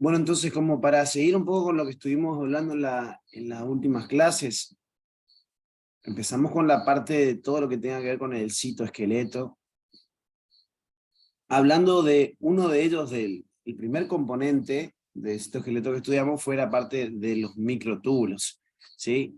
Bueno, entonces, como para seguir un poco con lo que estuvimos hablando en las últimas clases, empezamos con la parte de todo lo que tenga que ver con el citoesqueleto. Hablando de uno de ellos, el primer componente del citoesqueleto que estudiamos fue la parte de los microtúbulos, ¿sí?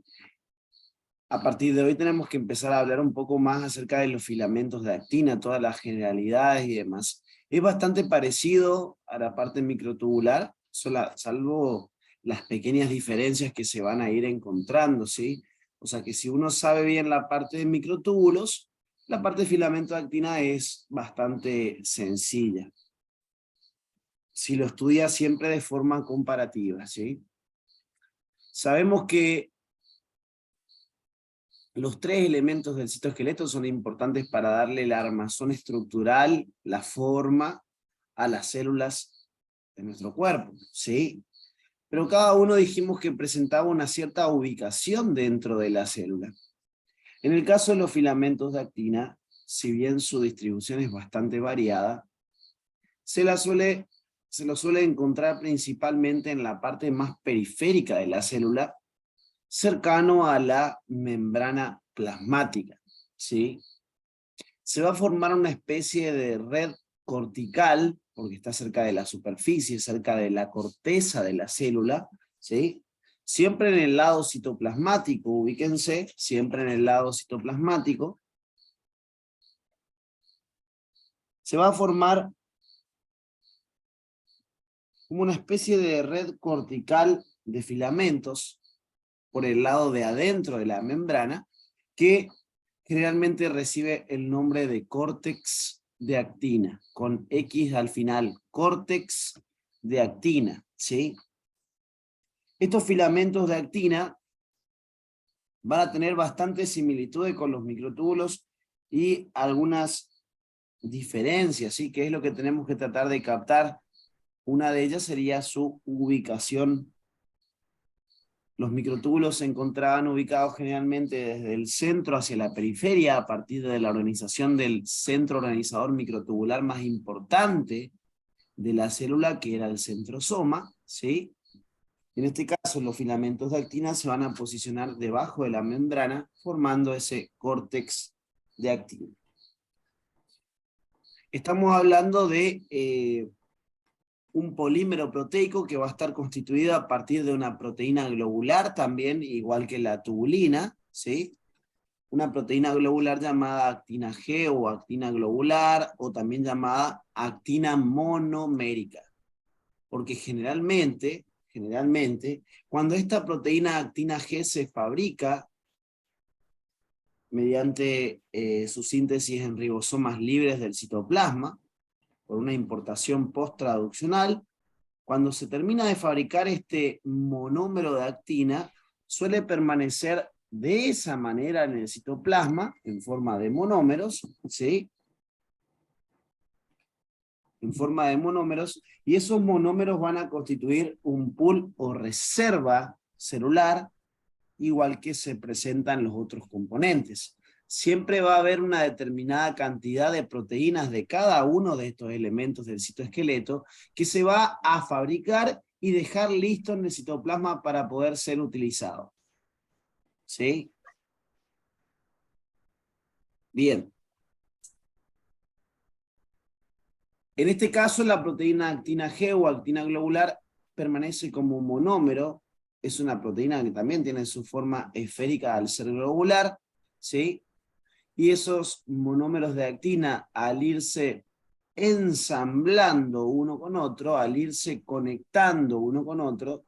A partir de hoy tenemos que empezar a hablar un poco más acerca de los filamentos de actina, todas las generalidades y demás. Es bastante parecido a la parte microtubular, salvo las pequeñas diferencias que se van a ir encontrando, ¿sí? O sea que si uno sabe bien la parte de microtúbulos, la parte de filamento de actina es bastante sencilla. Si lo estudia siempre de forma comparativa, ¿sí? Sabemos que los tres elementos del citoesqueleto son importantes para darle la armazón estructural, la forma a las células de nuestro cuerpo, ¿sí? Pero cada uno dijimos que presentaba una cierta ubicación dentro de la célula. En el caso de los filamentos de actina, si bien su distribución es bastante variada, se los suele encontrar principalmente en la parte más periférica de la célula, cercano a la membrana plasmática, ¿sí? Se va a formar una especie de red cortical, porque está cerca de la superficie, cerca de la corteza de la célula, ¿sí? Siempre en el lado citoplasmático, ubíquense, siempre en el lado citoplasmático, se va a formar como una especie de red cortical de filamentos por el lado de adentro de la membrana, que generalmente recibe el nombre de córtex de actina, con X al final, córtex de actina, ¿sí? Estos filamentos de actina van a tener bastantes similitudes con los microtúbulos y algunas diferencias, ¿sí? Que es lo que tenemos que tratar de captar. Una de ellas sería su ubicación. Los microtúbulos se encontraban ubicados generalmente desde el centro hacia la periferia a partir de la organización del centro organizador microtubular más importante de la célula, que era el centrosoma, ¿sí? En este caso, los filamentos de actina se van a posicionar debajo de la membrana, formando ese córtex de actina. Estamos hablando de un polímero proteico que va a estar constituido a partir de una proteína globular también, igual que la tubulina, ¿sí? Una proteína globular llamada actina G o actina globular, o también llamada actina monomérica. Porque generalmente, cuando esta proteína actina G se fabrica mediante su síntesis en ribosomas libres del citoplasma, por una importación post-traduccional, cuando se termina de fabricar este monómero de actina, suele permanecer de esa manera en el citoplasma, en forma de monómeros, ¿sí? En forma de monómeros, y esos monómeros van a constituir un pool o reserva celular, igual que se presentan los otros componentes. Siempre va a haber una determinada cantidad de proteínas de cada uno de estos elementos del citoesqueleto que se va a fabricar y dejar listo en el citoplasma para poder ser utilizado. ¿Sí? Bien. En este caso, la proteína actina G o actina globular permanece como monómero. Es una proteína que también tiene su forma esférica al ser globular, ¿sí? Y esos monómeros de actina, al irse ensamblando uno con otro, al irse conectando uno con otro,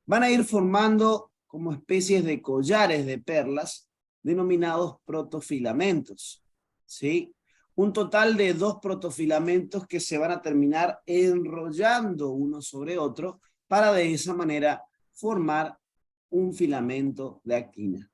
van a ir formando como especies de collares de perlas denominados protofilamentos, ¿sí? Un total de 2 protofilamentos que se van a terminar enrollando uno sobre otro para de esa manera formar un filamento de actina.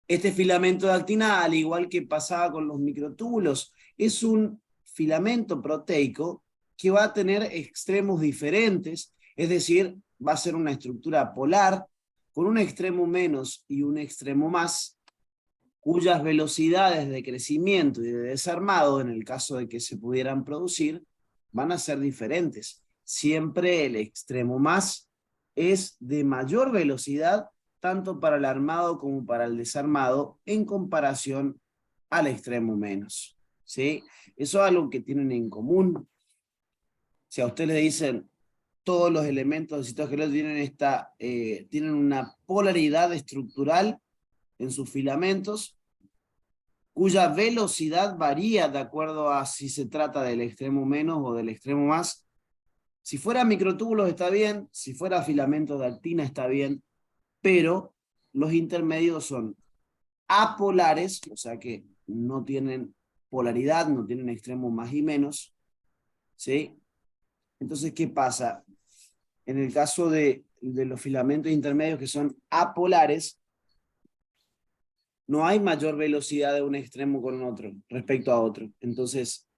Este filamento de actina, al igual que pasaba con los microtúbulos, es un filamento proteico que va a tener extremos diferentes, es decir, va a ser una estructura polar, con un extremo menos y un extremo más, cuyas velocidades de crecimiento y de desarmado, en el caso de que se pudieran producir, van a ser diferentes. siempre el extremo más es de mayor velocidad, tanto para el armado como para el desarmado, en comparación al extremo menos. ¿Sí? Eso es algo que tienen en común. Si a usted le dicen todos los elementos del citoesqueleto tienen una polaridad estructural en sus filamentos, cuya velocidad varía de acuerdo a si se trata del extremo menos o del extremo más. Si fuera microtúbulos está bien, si fuera filamento de actina está bien, pero los intermedios son apolares, o sea que no tienen polaridad, no tienen extremo más y menos, ¿sí? Entonces, ¿qué pasa? En el caso de los filamentos intermedios que son apolares, no hay mayor velocidad de un extremo con otro respecto a otro. Entonces,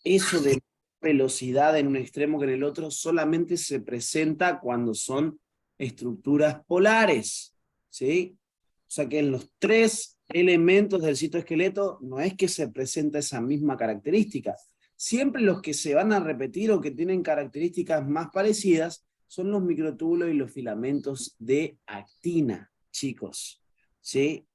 eso de velocidad en un extremo que en el otro solamente se presenta cuando son estructuras polares, ¿sí? O sea que en los tres elementos del citoesqueleto no es que se presenta esa misma característica. Siempre los que se van a repetir o que tienen características más parecidas son los microtúbulos y los filamentos de actina, chicos, ¿sí?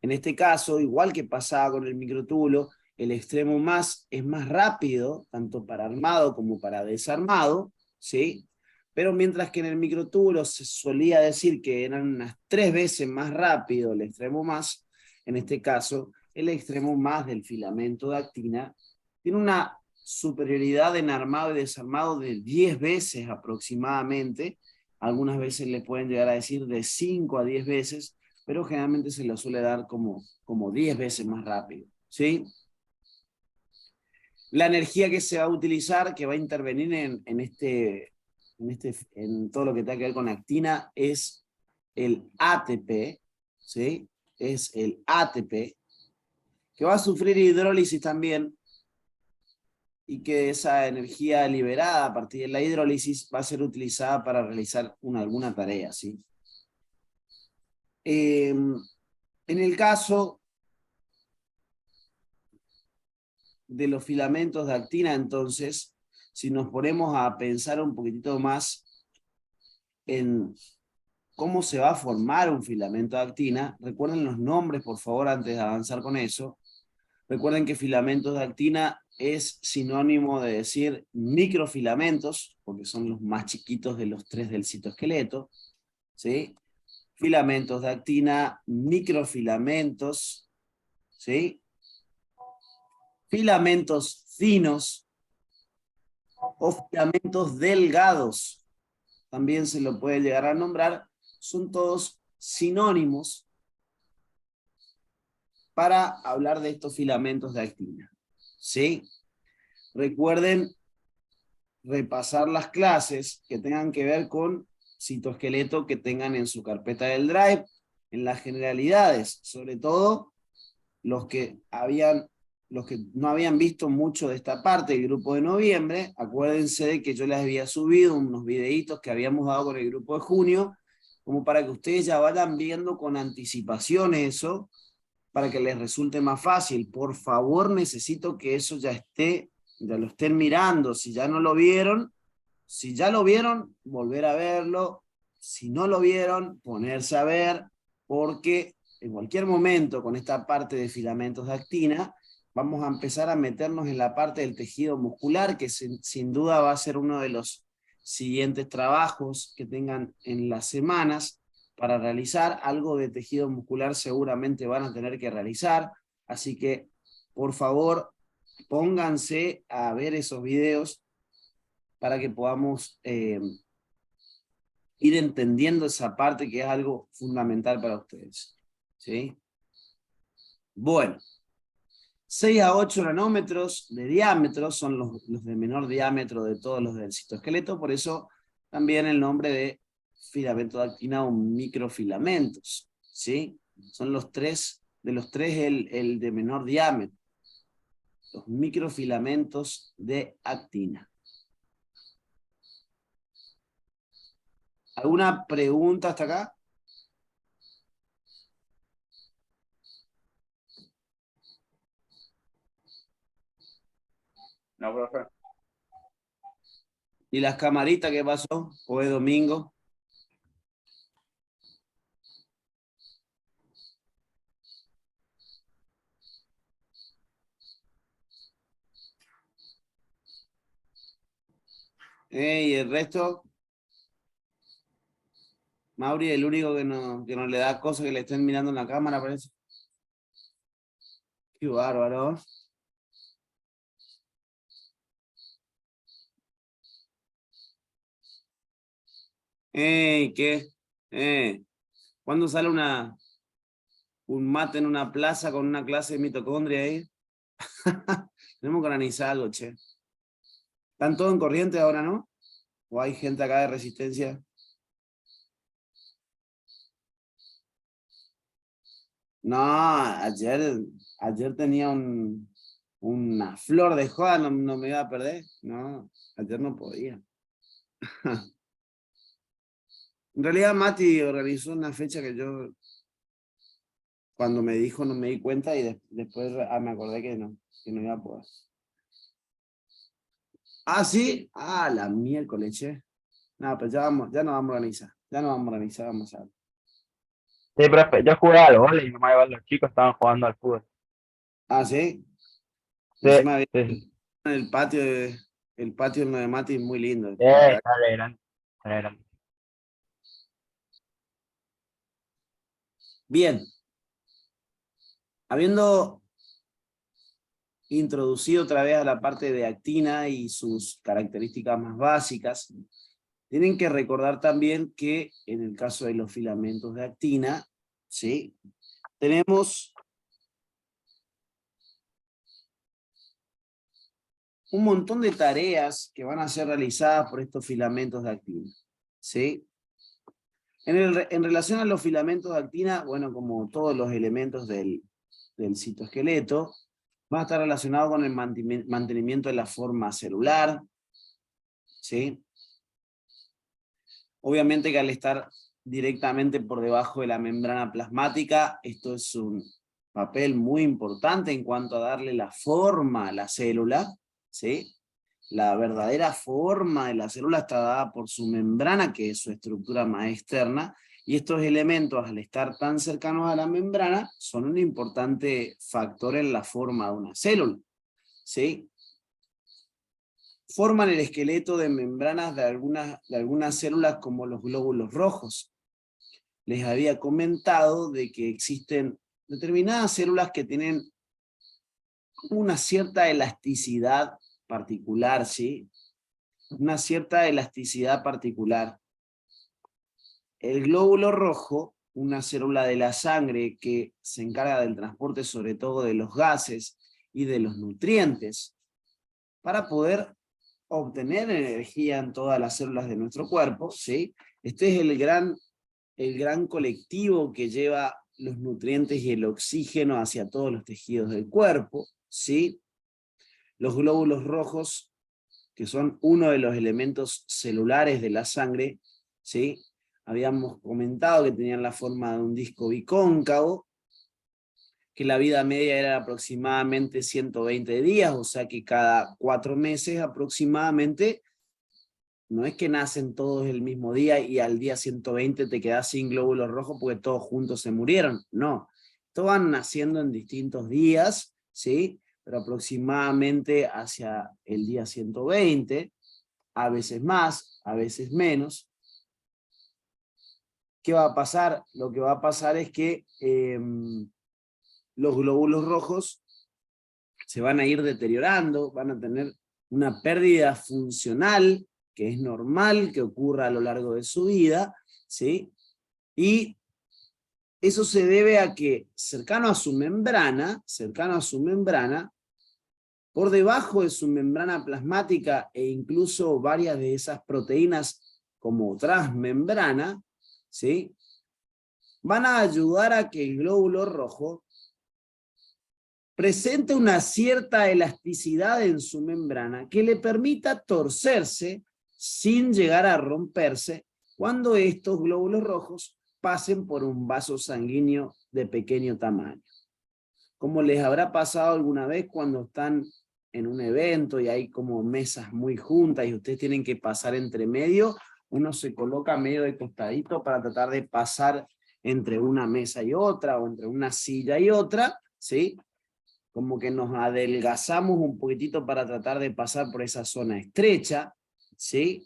En este caso, igual que pasaba con el microtúbulo, el extremo más es más rápido, tanto para armado como para desarmado, ¿sí? Pero mientras que en el microtúbulo se solía decir que eran unas 3 veces más rápido el extremo más, en este caso, el extremo más del filamento de actina tiene una superioridad en armado y desarmado de 10 veces aproximadamente. Algunas veces le pueden llegar a decir de 5 a 10 veces, pero generalmente se lo suele dar como 10 veces más rápido, ¿sí? La energía que se va a utilizar, que va a intervenir en todo lo que tenga que ver con actina, es el ATP, ¿sí? Es el ATP, que va a sufrir hidrólisis también, y que esa energía liberada a partir de la hidrólisis va a ser utilizada para realizar alguna tarea, ¿sí? En el caso de los filamentos de actina, entonces, si nos ponemos a pensar un poquitito más en cómo se va a formar un filamento de actina, recuerden los nombres, por favor, antes de avanzar con eso. Recuerden que filamentos de actina es sinónimo de decir microfilamentos, porque son los más chiquitos de los tres del citoesqueleto, ¿sí? Filamentos de actina, microfilamentos, ¿sí? Filamentos finos o filamentos delgados, también se lo puede llegar a nombrar, son todos sinónimos para hablar de estos filamentos de actina, ¿sí? Recuerden repasar las clases que tengan que ver con citoesqueleto que tengan en su carpeta del Drive, en las generalidades, sobre todo los que no habían visto mucho de esta parte del grupo de noviembre. Acuérdense de que yo les había subido unos videitos que habíamos dado con el grupo de junio, como para que ustedes ya vayan viendo con anticipación eso, para que les resulte más fácil. Por favor, necesito que eso ya lo estén mirando. Si ya no lo vieron, si ya lo vieron, volver a verlo. Si no lo vieron, ponerse a ver, porque en cualquier momento con esta parte de filamentos de actina, vamos a empezar a meternos en la parte del tejido muscular, que sin duda va a ser uno de los siguientes trabajos que tengan en las semanas para realizar. Algo de tejido muscular seguramente van a tener que realizar, así que por favor pónganse a ver esos videos para que podamos ir entendiendo esa parte que es algo fundamental para ustedes, ¿sí? Bueno, 6 a 8 nanómetros de diámetro son los de menor diámetro de todos los del citoesqueleto, por eso también el nombre de filamento de actina o microfilamentos, ¿sí? Son de los tres el de menor diámetro, los microfilamentos de actina. ¿Alguna pregunta hasta acá? No, profe. ¿Y las camaritas qué pasó? ¿O es domingo? ¿Y el resto? Mauri, el único que no le da cosas que le estén mirando en la cámara, parece. Qué bárbaro. ¿Qué? ¿Cuándo sale un mate en una plaza con una clase de mitocondria ahí? Tenemos que organizar algo, che. ¿Están todos en corriente ahora, no? ¿O hay gente acá de resistencia? No, ayer tenía una flor de joda, no, no me iba a perder. No, ayer no podía. En realidad Mati organizó una fecha que yo, cuando me dijo, no me di cuenta y después me acordé que no iba a poder. Ah, sí, la miércoles, che. No, pues ya nos vamos a organizar. Ya nos vamos a organizar, vamos a ver. Sí, profe, yo jugué al vóley y nomás igual los chicos estaban jugando al fútbol. Ah, sí. Sí, Encima había sí, sí. el patio el patio en lo de Mati es muy lindo. La verdad. Está alegrando, está alegrando. Bien, habiendo introducido otra vez a la parte de actina y sus características más básicas, tienen que recordar también que en el caso de los filamentos de actina, ¿sí? Tenemos un montón de tareas que van a ser realizadas por estos filamentos de actina, ¿sí? En relación a los filamentos de actina, bueno, como todos los elementos del citoesqueleto, va a estar relacionado con el mantenimiento de la forma celular, ¿sí? Obviamente que al estar directamente por debajo de la membrana plasmática, esto es un papel muy importante en cuanto a darle la forma a la célula, ¿sí? La verdadera forma de la célula está dada por su membrana, que es su estructura más externa, y estos elementos, al estar tan cercanos a la membrana, son un importante factor en la forma de una célula, ¿sí? Forman el esqueleto de membranas de algunas células como los glóbulos rojos. Les había comentado de que existen determinadas células que tienen una cierta elasticidad particular, ¿sí? Una cierta elasticidad particular. El glóbulo rojo, una célula de la sangre que se encarga del transporte sobre todo de los gases y de los nutrientes, para poder obtener energía en todas las células de nuestro cuerpo, ¿sí? Este es el gran colectivo que lleva los nutrientes y el oxígeno hacia todos los tejidos del cuerpo, ¿sí? Los glóbulos rojos, que son uno de los elementos celulares de la sangre, ¿sí? Habíamos comentado que tenían la forma de un disco bicóncavo, que la vida media era aproximadamente 120 días, o sea que cada 4 meses aproximadamente, no es que nacen todos el mismo día y al día 120 te quedas sin glóbulos rojos porque todos juntos se murieron, no. Todos van naciendo en distintos días, ¿sí? Pero aproximadamente hacia el día 120, a veces más, a veces menos. ¿Qué va a pasar? Lo que va a pasar es que los glóbulos rojos se van a ir deteriorando, van a tener una pérdida funcional, que es normal que ocurra a lo largo de su vida, ¿sí? Y eso se debe a que cercano a su membrana, por debajo de su membrana plasmática e incluso varias de esas proteínas como transmembrana, ¿sí? Van a ayudar a que el glóbulo rojo presente una cierta elasticidad en su membrana que le permita torcerse sin llegar a romperse cuando estos glóbulos rojos pasen por un vaso sanguíneo de pequeño tamaño. Como les habrá pasado alguna vez cuando están en un evento y hay como mesas muy juntas y ustedes tienen que pasar entre medio, uno se coloca medio de costadito para tratar de pasar entre una mesa y otra, o entre una silla y otra, ¿sí? Como que nos adelgazamos un poquitito para tratar de pasar por esa zona estrecha, ¿sí?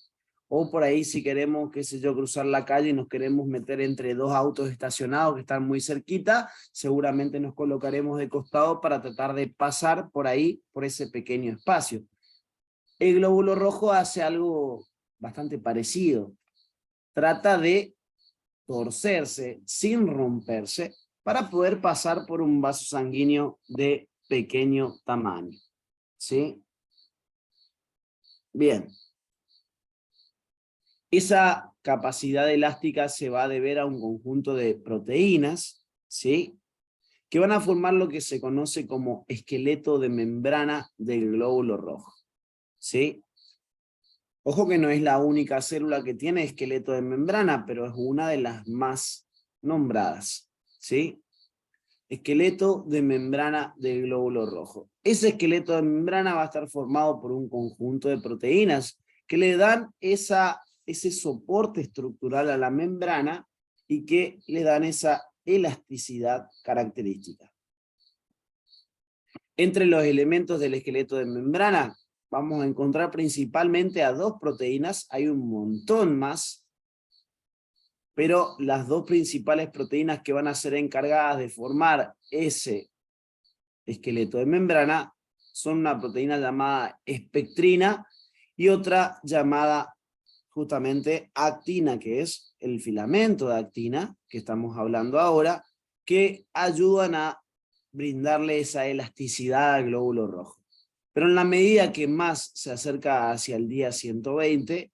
O por ahí si queremos, qué sé yo, cruzar la calle y nos queremos meter entre dos autos estacionados que están muy cerquita, seguramente nos colocaremos de costado para tratar de pasar por ahí, por ese pequeño espacio. El glóbulo rojo hace algo bastante parecido. Trata de torcerse sin romperse para poder pasar por un vaso sanguíneo de pequeño tamaño. ¿Sí? Bien. Esa capacidad elástica se va a deber a un conjunto de proteínas, ¿sí? Que van a formar lo que se conoce como esqueleto de membrana del glóbulo rojo, ¿sí? Ojo que no es la única célula que tiene esqueleto de membrana, pero es una de las más nombradas, ¿sí? Esqueleto de membrana del glóbulo rojo. Ese esqueleto de membrana va a estar formado por un conjunto de proteínas que le dan ese soporte estructural a la membrana y que le dan esa elasticidad característica. Entre los elementos del esqueleto de membrana vamos a encontrar principalmente a dos proteínas, hay un montón más, pero las dos principales proteínas que van a ser encargadas de formar ese esqueleto de membrana son una proteína llamada espectrina y otra llamada justamente actina, que es el filamento de actina, que estamos hablando ahora, que ayudan a brindarle esa elasticidad al glóbulo rojo. Pero en la medida que más se acerca hacia el día 120,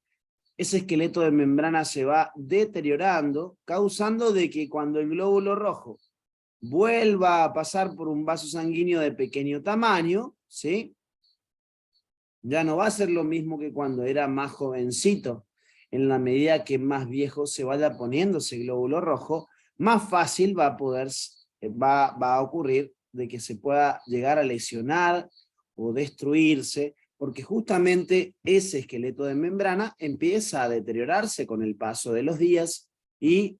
ese esqueleto de membrana se va deteriorando, causando de que cuando el glóbulo rojo vuelva a pasar por un vaso sanguíneo de pequeño tamaño, ¿sí? Ya no va a ser lo mismo que cuando era más jovencito. En la medida que más viejo se vaya poniendo ese glóbulo rojo, más fácil va a ocurrir de que se pueda llegar a lesionar o destruirse, porque justamente ese esqueleto de membrana empieza a deteriorarse con el paso de los días y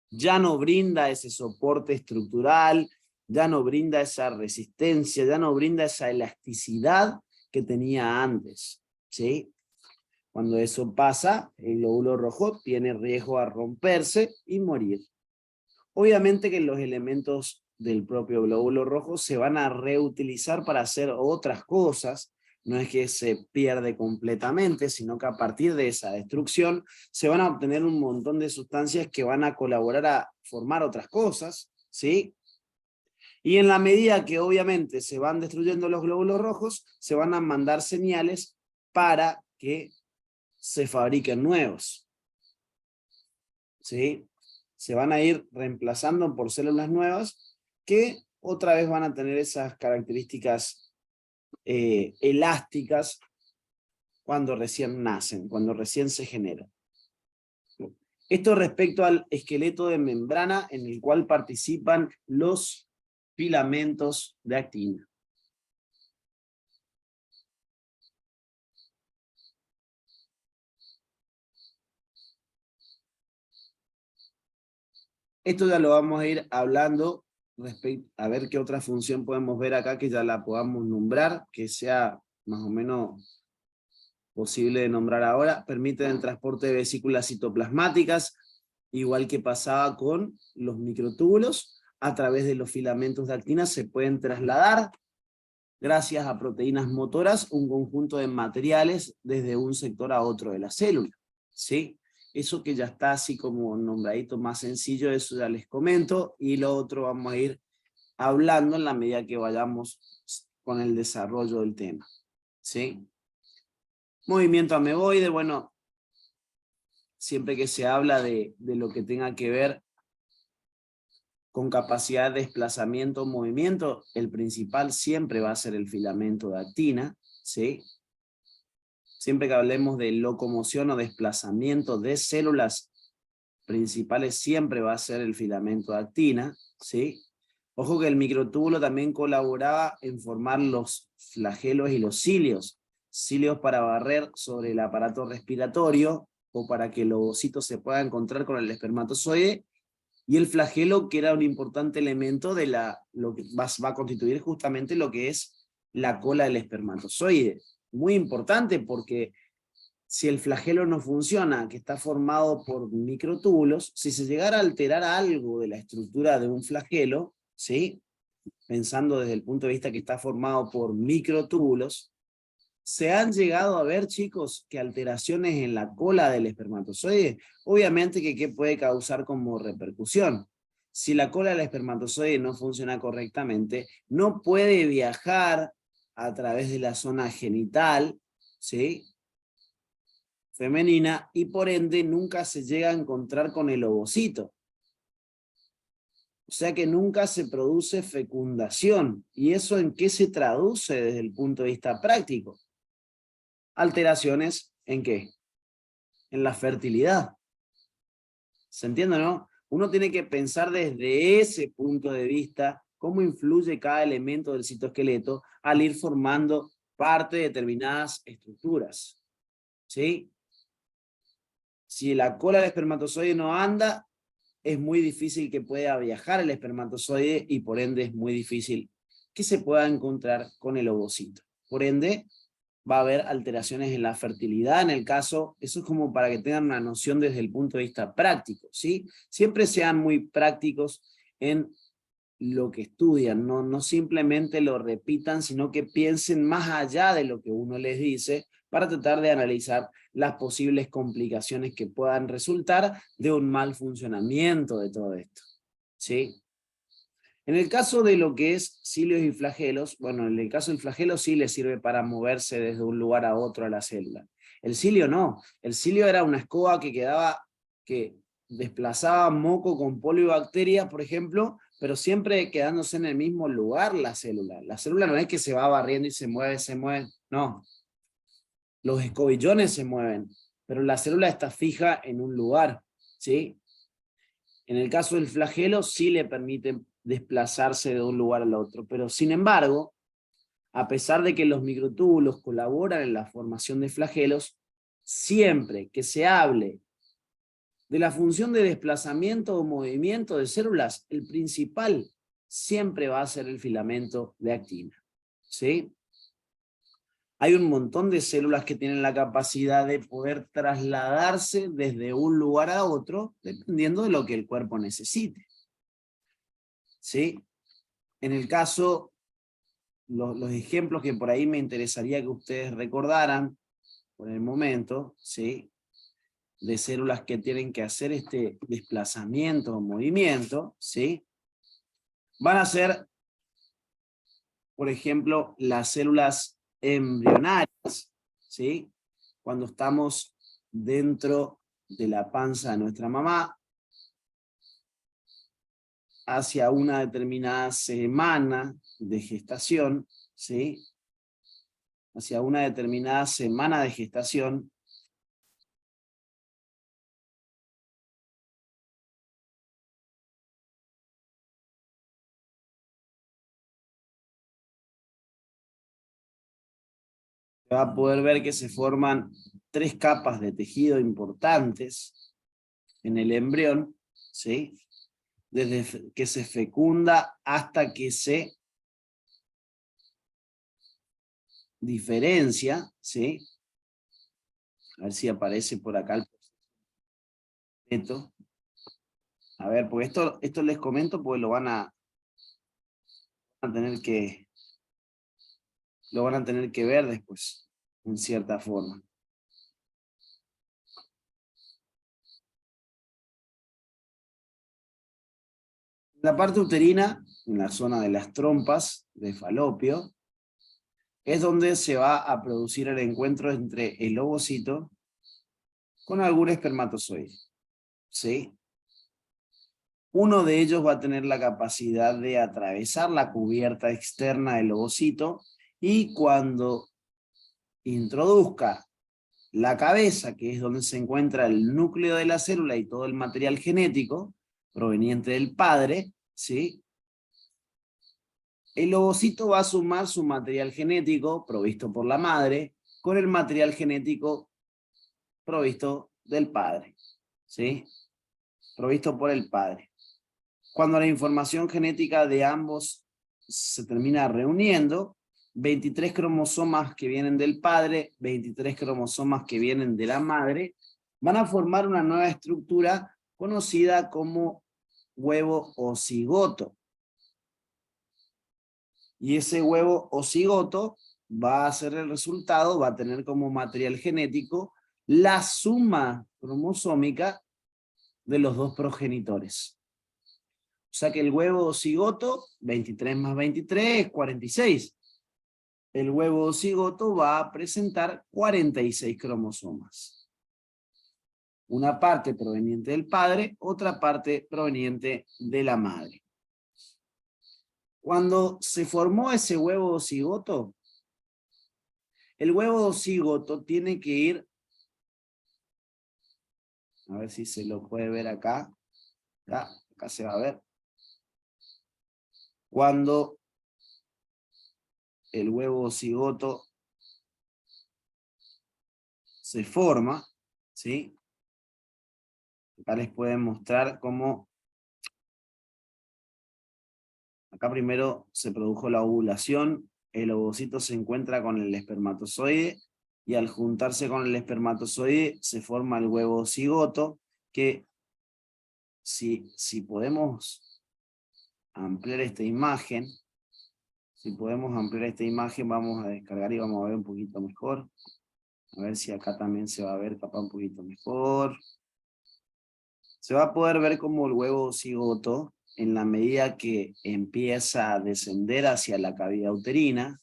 ya no brinda ese soporte estructural, ya no brinda esa resistencia, ya no brinda esa elasticidad que tenía antes, ¿sí? Cuando eso pasa, el glóbulo rojo tiene riesgo a romperse y morir. Obviamente que los elementos del propio glóbulo rojo se van a reutilizar para hacer otras cosas, no es que se pierde completamente, sino que a partir de esa destrucción se van a obtener un montón de sustancias que van a colaborar a formar otras cosas, ¿sí? Y en la medida que obviamente se van destruyendo los glóbulos rojos, se van a mandar señales para que se fabriquen nuevos, ¿sí? Se van a ir reemplazando por células nuevas que otra vez van a tener esas características elásticas cuando recién nacen, cuando recién se generan. Esto respecto al esqueleto de membrana en el cual participan los filamentos de actina. Esto ya lo vamos a ir hablando a ver qué otra función podemos ver acá que ya la podamos nombrar, que sea más o menos posible de nombrar ahora. Permiten el transporte de vesículas citoplasmáticas, igual que pasaba con los microtúbulos, a través de los filamentos de actina se pueden trasladar, gracias a proteínas motoras, un conjunto de materiales desde un sector a otro de la célula, ¿sí? Eso que ya está así como nombradito más sencillo, eso ya les comento, y lo otro vamos a ir hablando en la medida que vayamos con el desarrollo del tema, ¿sí? Movimiento ameboide, bueno, siempre que se habla de lo que tenga que ver con capacidad de desplazamiento o movimiento, el principal siempre va a ser el filamento de actina, ¿sí? Siempre que hablemos de locomoción o desplazamiento de células principales, siempre va a ser el filamento de actina, ¿sí? Ojo que el microtúbulo también colaboraba en formar los flagelos y los cilios. Cilios para barrer sobre el aparato respiratorio o para que el ovocito se pueda encontrar con el espermatozoide, y el flagelo, que era un importante elemento de lo que va a constituir justamente lo que es la cola del espermatozoide. Muy importante porque si el flagelo no funciona, que está formado por microtúbulos, si se llegara a alterar algo de la estructura de un flagelo, ¿sí? Pensando desde el punto de vista que está formado por microtúbulos, se han llegado a ver, chicos, que alteraciones en la cola del espermatozoide, obviamente que ¿qué puede causar como repercusión? Si la cola del espermatozoide no funciona correctamente, no puede viajar a través de la zona genital, ¿sí? Femenina, y por ende nunca se llega a encontrar con el ovocito. O sea que nunca se produce fecundación. ¿Y eso en qué se traduce desde el punto de vista práctico? Alteraciones ¿en qué? En la fertilidad. ¿Se entiende, no? Uno tiene que pensar desde ese punto de vista cómo influye cada elemento del citoesqueleto al ir formando parte de determinadas estructuras. ¿Sí? Si la cola del espermatozoide no anda, es muy difícil que pueda viajar el espermatozoide y por ende es muy difícil que se pueda encontrar con el ovocito. Por ende, va a haber alteraciones en la fertilidad en el caso, eso es como para que tengan una noción desde el punto de vista práctico, ¿sí? Siempre sean muy prácticos en lo que estudian, no simplemente lo repitan, sino que piensen más allá de lo que uno les dice para tratar de analizar las posibles complicaciones que puedan resultar de un mal funcionamiento de todo esto, ¿sí? En el caso de lo que es cilios y flagelos, bueno, en el caso del flagelo sí le sirve para moverse desde un lugar a otro a la célula. El cilio no, el cilio era una escoba que desplazaba moco con polio y bacterias, por ejemplo, pero siempre quedándose en el mismo lugar la célula. La célula no es que se va barriendo y se mueve, no. Los escobillones se mueven, pero la célula está fija en un lugar, ¿sí? En el caso del flagelo sí le permite desplazarse de un lugar al otro, pero sin embargo, a pesar de que los microtúbulos colaboran en la formación de flagelos, siempre que se hable de la función de desplazamiento o movimiento de células, el principal siempre va a ser el filamento de actina, ¿sí? Hay un montón de células que tienen la capacidad de poder trasladarse desde un lugar a otro, dependiendo de lo que el cuerpo necesite, ¿sí? En el caso, los ejemplos que por ahí me interesaría que ustedes recordaran por el momento, ¿sí? De células que tienen que hacer este desplazamiento o movimiento, ¿sí? Van a ser, por ejemplo, las células embrionarias, ¿sí? Cuando estamos dentro de la panza de nuestra mamá, hacia una determinada semana de gestación, ¿sí? Hacia una determinada semana de gestación, va a poder ver que se forman 3 capas de tejido importantes en el embrión, ¿sí? Desde que se fecunda hasta que se diferencia, ¿sí? A ver si aparece por acá el proceso. A ver, porque esto les comento porque lo van a tener que ver después, en cierta forma. La parte uterina, en la zona de las trompas de falopio, es donde se va a producir el encuentro entre el ovocito con algún espermatozoide, ¿sí? Uno de ellos va a tener la capacidad de atravesar la cubierta externa del ovocito y cuando introduzca la cabeza, que es donde se encuentra el núcleo de la célula y todo el material genético proveniente del padre, ¿sí? El ovocito va a sumar su material genético provisto por la madre con el material genético provisto del padre, ¿sí? Provisto por el padre. Cuando la información genética de ambos se termina reuniendo, 23 cromosomas que vienen del padre, 23 cromosomas que vienen de la madre, van a formar una nueva estructura conocida como huevo o cigoto. Y ese huevo o cigoto va a ser el resultado, va a tener como material genético la suma cromosómica de los dos progenitores. O sea que el huevo cigoto, 23 más 23 es 46. El huevo cigoto va a presentar 46 cromosomas. Una parte proveniente del padre, otra parte proveniente de la madre. Cuando se formó ese huevo cigoto, el huevo cigoto tiene que ir, a ver si se lo puede ver acá, acá se va a ver. Cuando el huevo cigoto se forma, ¿sí? Acá les pueden mostrar cómo acá primero se produjo la ovulación, el ovocito se encuentra con el espermatozoide y al juntarse con el espermatozoide se forma el huevo cigoto que si podemos ampliar esta imagen, vamos a descargar y vamos a ver un poquito mejor. A ver si acá también se va a ver capaz un poquito mejor. Se va a poder ver como el huevo cigoto, en la medida que empieza a descender hacia la cavidad uterina,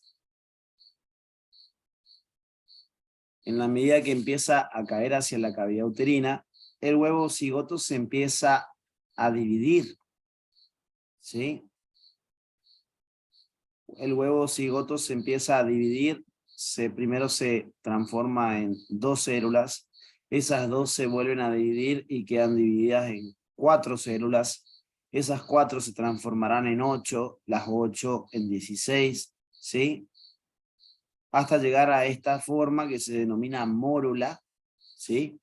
en la medida que empieza a caer hacia la cavidad uterina, el huevo cigoto se empieza a dividir, ¿sí? El huevo cigoto se empieza a dividir, primero se transforma en 2 células, esas 2 se vuelven a dividir y quedan divididas en 4 células, esas 4 se transformarán en 8, las 8 en 16, ¿sí? Hasta llegar a esta forma que se denomina mórula, ¿sí?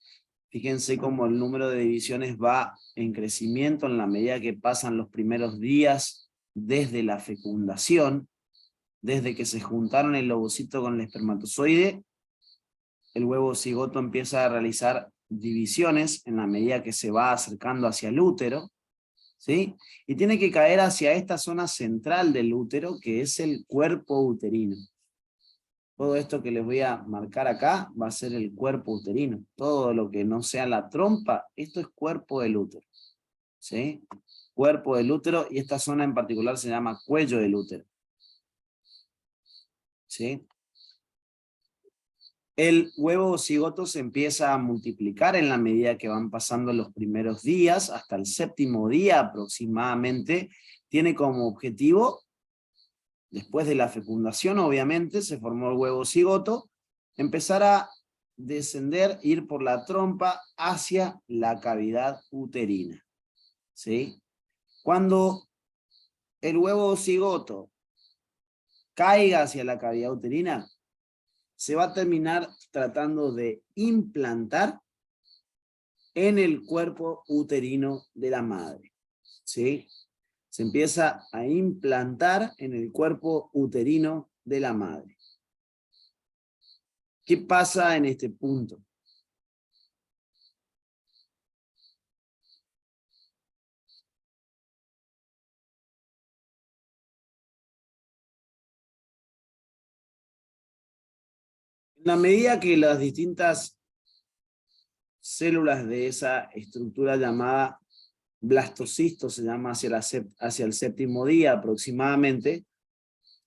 Fíjense cómo el número de divisiones va en crecimiento en la medida que pasan los primeros días desde la fecundación, desde que se juntaron el ovocito con el espermatozoide, el huevo cigoto empieza a realizar divisiones en la medida que se va acercando hacia el útero, ¿sí? Y tiene que caer hacia esta zona central del útero, que es el cuerpo uterino. Todo esto que les voy a marcar acá va a ser el cuerpo uterino. Todo lo que no sea la trompa, esto es cuerpo del útero, ¿sí? Cuerpo del útero, y esta zona en particular se llama cuello del útero, ¿sí? El huevo cigoto se empieza a multiplicar en la medida que van pasando los primeros días, hasta el 7º día aproximadamente. Tiene como objetivo, después de la fecundación obviamente, se formó el huevo cigoto, empezar a descender, ir por la trompa hacia la cavidad uterina, ¿sí? Cuando el huevo cigoto caiga hacia la cavidad uterina, se va a terminar tratando de implantar en el cuerpo uterino de la madre, ¿sí? Se empieza a implantar en el cuerpo uterino de la madre. ¿Qué pasa en este punto? En la medida que las distintas células de esa estructura llamada blastocisto, se llama hacia el 7º día aproximadamente,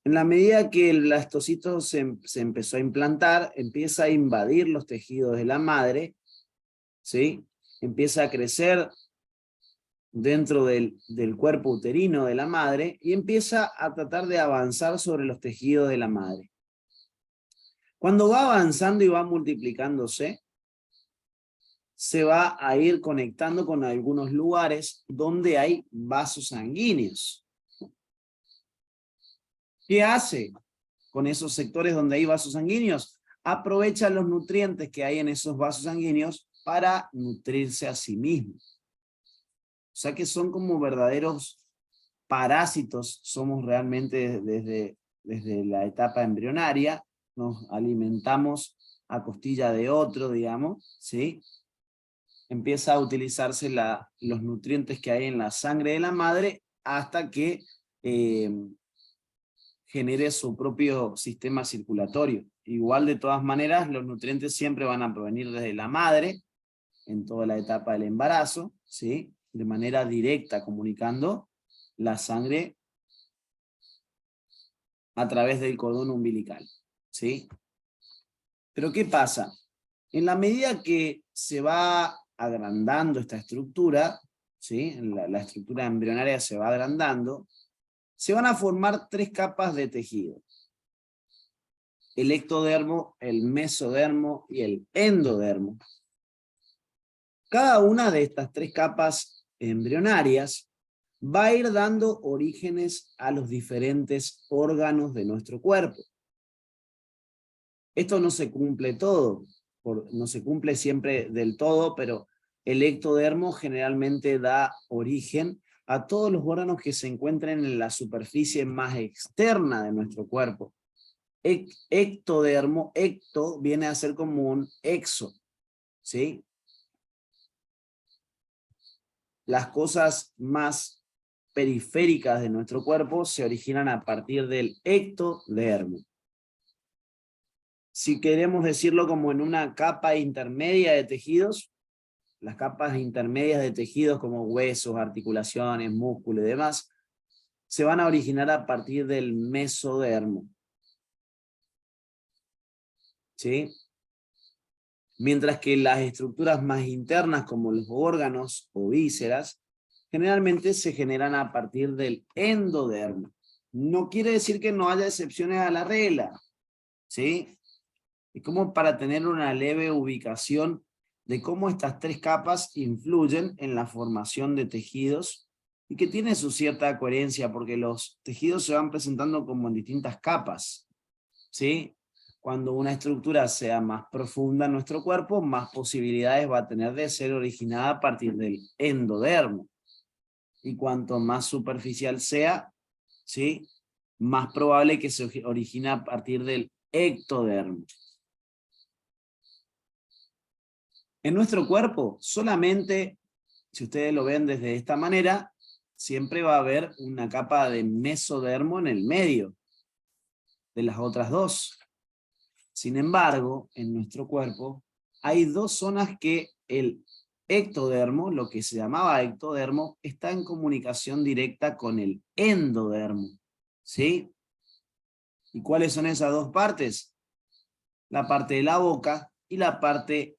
en la medida que el blastocito se empezó a implantar, empieza a invadir los tejidos de la madre, ¿sí? Empieza a crecer dentro del cuerpo uterino de la madre y empieza a tratar de avanzar sobre los tejidos de la madre. Cuando va avanzando y va multiplicándose, se va a ir conectando con algunos lugares donde hay vasos sanguíneos. ¿Qué hace con esos sectores donde hay vasos sanguíneos? Aprovecha los nutrientes que hay en esos vasos sanguíneos para nutrirse a sí mismo. O sea que son como verdaderos parásitos, somos realmente desde la etapa embrionaria, nos alimentamos a costilla de otro, digamos, ¿sí? Empieza a utilizarse los nutrientes que hay en la sangre de la madre hasta que genere su propio sistema circulatorio. Igual, de todas maneras, los nutrientes siempre van a provenir desde la madre, en toda la etapa del embarazo, ¿sí? De manera directa, comunicando la sangre a través del cordón umbilical, ¿sí? Pero ¿qué pasa? En la medida que se va agrandando esta estructura, ¿sí? La estructura embrionaria se va agrandando, se van a formar 3 capas de tejido: el ectodermo, el mesodermo y el endodermo. Cada una de estas 3 capas embrionarias va a ir dando orígenes a los diferentes órganos de nuestro cuerpo. Esto no se cumple todo, no se cumple siempre del todo, pero el ectodermo generalmente da origen a todos los órganos que se encuentren en la superficie más externa de nuestro cuerpo. Ectodermo, ecto viene a ser como un exo, ¿sí? Las cosas más periféricas de nuestro cuerpo se originan a partir del ectodermo. Si queremos decirlo como en una capa intermedia de tejidos, las capas intermedias de tejidos como huesos, articulaciones, músculo y demás, se van a originar a partir del mesodermo, ¿sí? Mientras que las estructuras más internas como los órganos o vísceras, generalmente se generan a partir del endodermo. No quiere decir que no haya excepciones a la regla, ¿sí? Es como para tener una leve ubicación de cómo estas 3 capas influyen en la formación de tejidos y que tiene su cierta coherencia porque los tejidos se van presentando como en distintas capas, ¿sí? Cuando una estructura sea más profunda en nuestro cuerpo, más posibilidades va a tener de ser originada a partir del endodermo. Y cuanto más superficial sea, ¿sí? Más probable que se origine a partir del ectodermo. En nuestro cuerpo, solamente, si ustedes lo ven desde esta manera, siempre va a haber una capa de mesodermo en el medio de las otras 2. Sin embargo, en nuestro cuerpo hay 2 zonas que el ectodermo, lo que se llamaba ectodermo, está en comunicación directa con el endodermo, ¿sí? ¿Y cuáles son esas 2 partes? La parte de la boca y la parte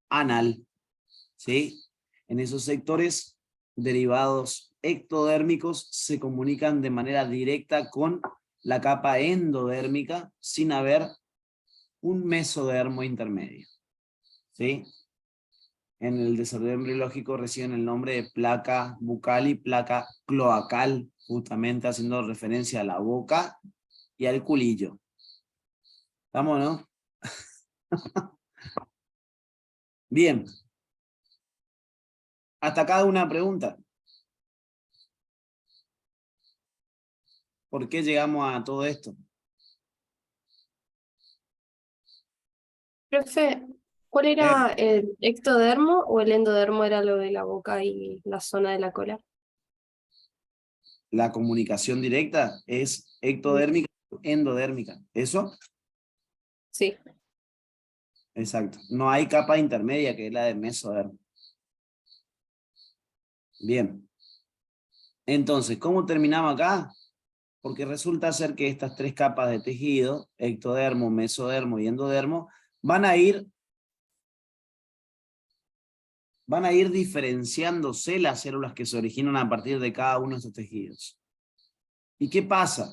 anal, ¿sí? En esos sectores derivados ectodérmicos se comunican de manera directa con la capa endodérmica sin haber un mesodermo intermedio, ¿sí? En el desarrollo embriológico reciben el nombre de placa bucal y placa cloacal, justamente haciendo referencia a la boca y al culillo. ¿Estamos, no? Bien. Hasta acá una pregunta. ¿Por qué llegamos a todo esto? Profe, ¿cuál era el ectodermo o el endodermo? Era lo de la boca y la zona de la cola. La comunicación directa es ectodérmica, endodérmica. ¿Eso? Sí. Exacto. No hay capa intermedia que es la de mesodermo. Bien. Entonces, ¿cómo terminamos acá? Porque resulta ser que estas 3 capas de tejido, ectodermo, mesodermo y endodermo, van a ir diferenciándose las células que se originan a partir de cada uno de estos tejidos. ¿Y qué pasa?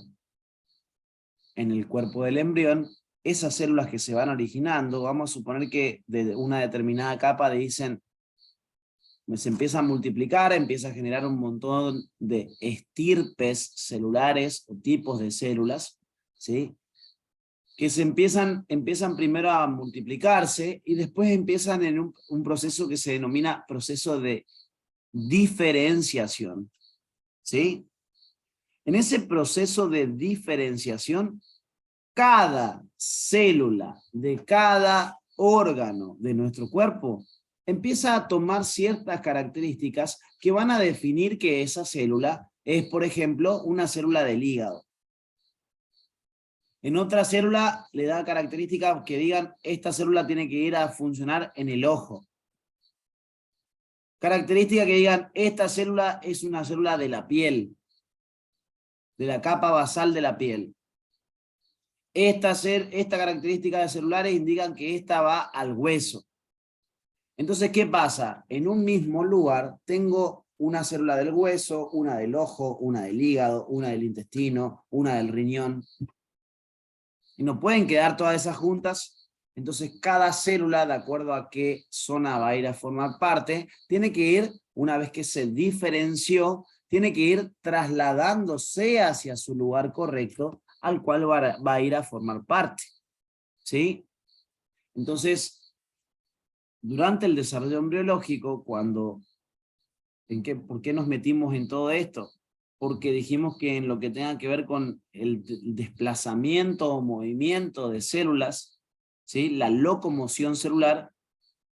En el cuerpo del embrión, esas células que se van originando, vamos a suponer que de una determinada capa dicen, se empieza a multiplicar, empieza a generar un montón de estirpes celulares o tipos de células, ¿sí? Que empiezan primero a multiplicarse y después empiezan en un proceso que se denomina proceso de diferenciación, ¿sí? En ese proceso de diferenciación, cada célula de cada órgano de nuestro cuerpo empieza a tomar ciertas características que van a definir que esa célula es, por ejemplo, una célula del hígado. En otra célula le da características que digan, esta célula tiene que ir a funcionar en el ojo. Características que digan, esta célula es una célula de la piel, de la capa basal de la piel. Esta característica de celulares indican que esta va al hueso. Entonces, ¿qué pasa? En un mismo lugar tengo una célula del hueso, una del ojo, una del hígado, una del intestino, una del riñón. Y no pueden quedar todas esas juntas. Entonces, cada célula, de acuerdo a qué zona va a ir a formar parte, tiene que ir, una vez que se diferenció, tiene que ir trasladándose hacia su lugar correcto, al cual va a ir a formar parte. ¿Sí? Entonces, durante el desarrollo embriológico, ¿por qué nos metimos en todo esto? Porque dijimos que en lo que tenga que ver con el desplazamiento o movimiento de células, ¿sí? La locomoción celular,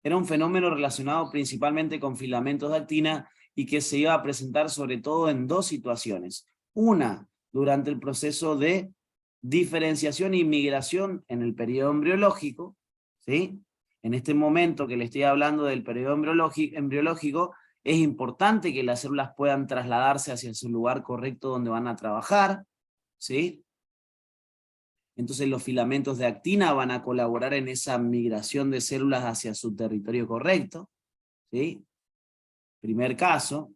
era un fenómeno relacionado principalmente con filamentos de actina y que se iba a presentar sobre todo en dos situaciones. Una, durante el proceso de diferenciación y migración en el periodo embriológico, ¿sí? En este momento que le estoy hablando del periodo embriológico, es importante que las células puedan trasladarse hacia su lugar correcto donde van a trabajar, ¿sí? Entonces los filamentos de actina van a colaborar en esa migración de células hacia su territorio correcto, ¿sí? Primer caso.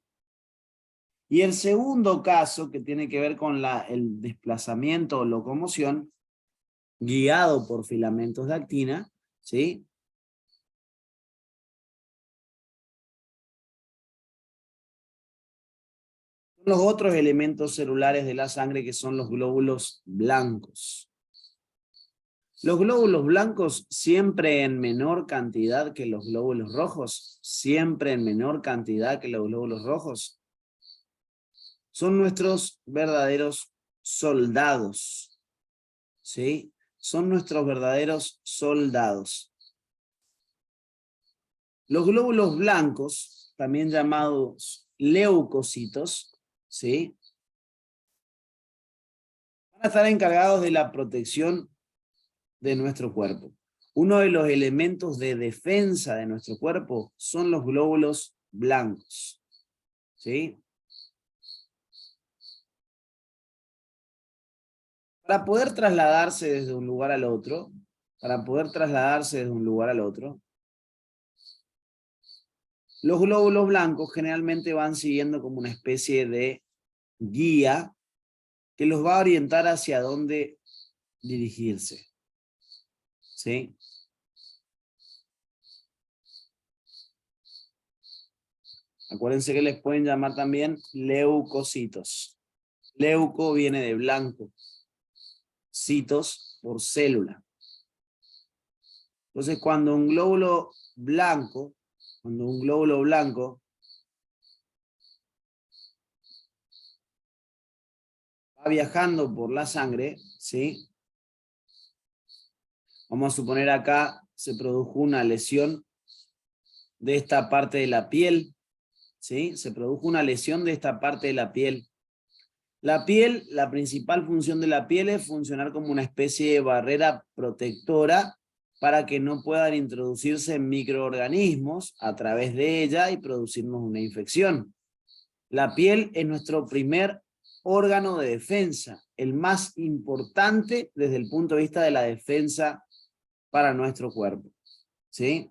Y el segundo caso, que tiene que ver con el desplazamiento o locomoción, guiado por filamentos de actina, ¿sí? Los otros elementos celulares de la sangre que son los glóbulos blancos. Los glóbulos blancos siempre en menor cantidad que los glóbulos rojos, siempre en menor cantidad que los glóbulos rojos, son nuestros verdaderos soldados, ¿sí? Son nuestros verdaderos soldados. Los glóbulos blancos, también llamados leucocitos, ¿sí? Van a estar encargados de la protección de nuestro cuerpo. Uno de los elementos de defensa de nuestro cuerpo son los glóbulos blancos, ¿sí? Para poder trasladarse desde un lugar al otro, los glóbulos blancos generalmente van siguiendo como una especie de guía que los va a orientar hacia dónde dirigirse, ¿sí? Acuérdense que les pueden llamar también leucocitos. Leuco viene de blanco, citos por célula. Entonces cuando un glóbulo blanco va viajando por la sangre, ¿sí? Vamos a suponer acá se produjo una lesión de esta parte de la piel, ¿sí? Se produjo una lesión de esta parte de la piel. La piel, la principal función de la piel es funcionar como una especie de barrera protectora para que no puedan introducirse microorganismos a través de ella y producirnos una infección. La piel es nuestro primer órgano de defensa, el más importante desde el punto de vista de la defensa para nuestro cuerpo, ¿sí?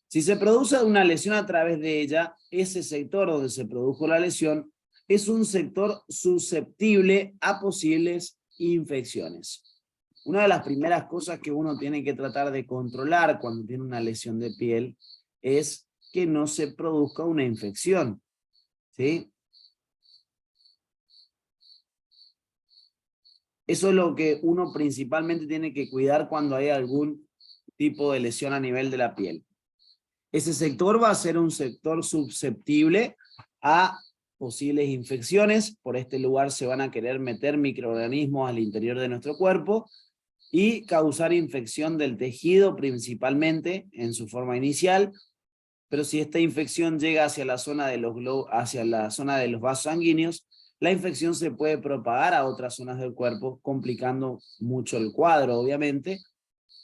Si se produce una lesión a través de ella, ese sector donde se produjo la lesión es un sector susceptible a posibles infecciones. Una de las primeras cosas que uno tiene que tratar de controlar cuando tiene una lesión de piel es que no se produzca una infección, ¿sí? Eso es lo que uno principalmente tiene que cuidar cuando hay algún tipo de lesión a nivel de la piel. Ese sector va a ser un sector susceptible a posibles infecciones. Por este lugar se van a querer meter microorganismos al interior de nuestro cuerpo y causar infección del tejido principalmente en su forma inicial. Pero si esta infección llega hacia la zona de los vasos sanguíneos, la infección se puede propagar a otras zonas del cuerpo, complicando mucho el cuadro, obviamente,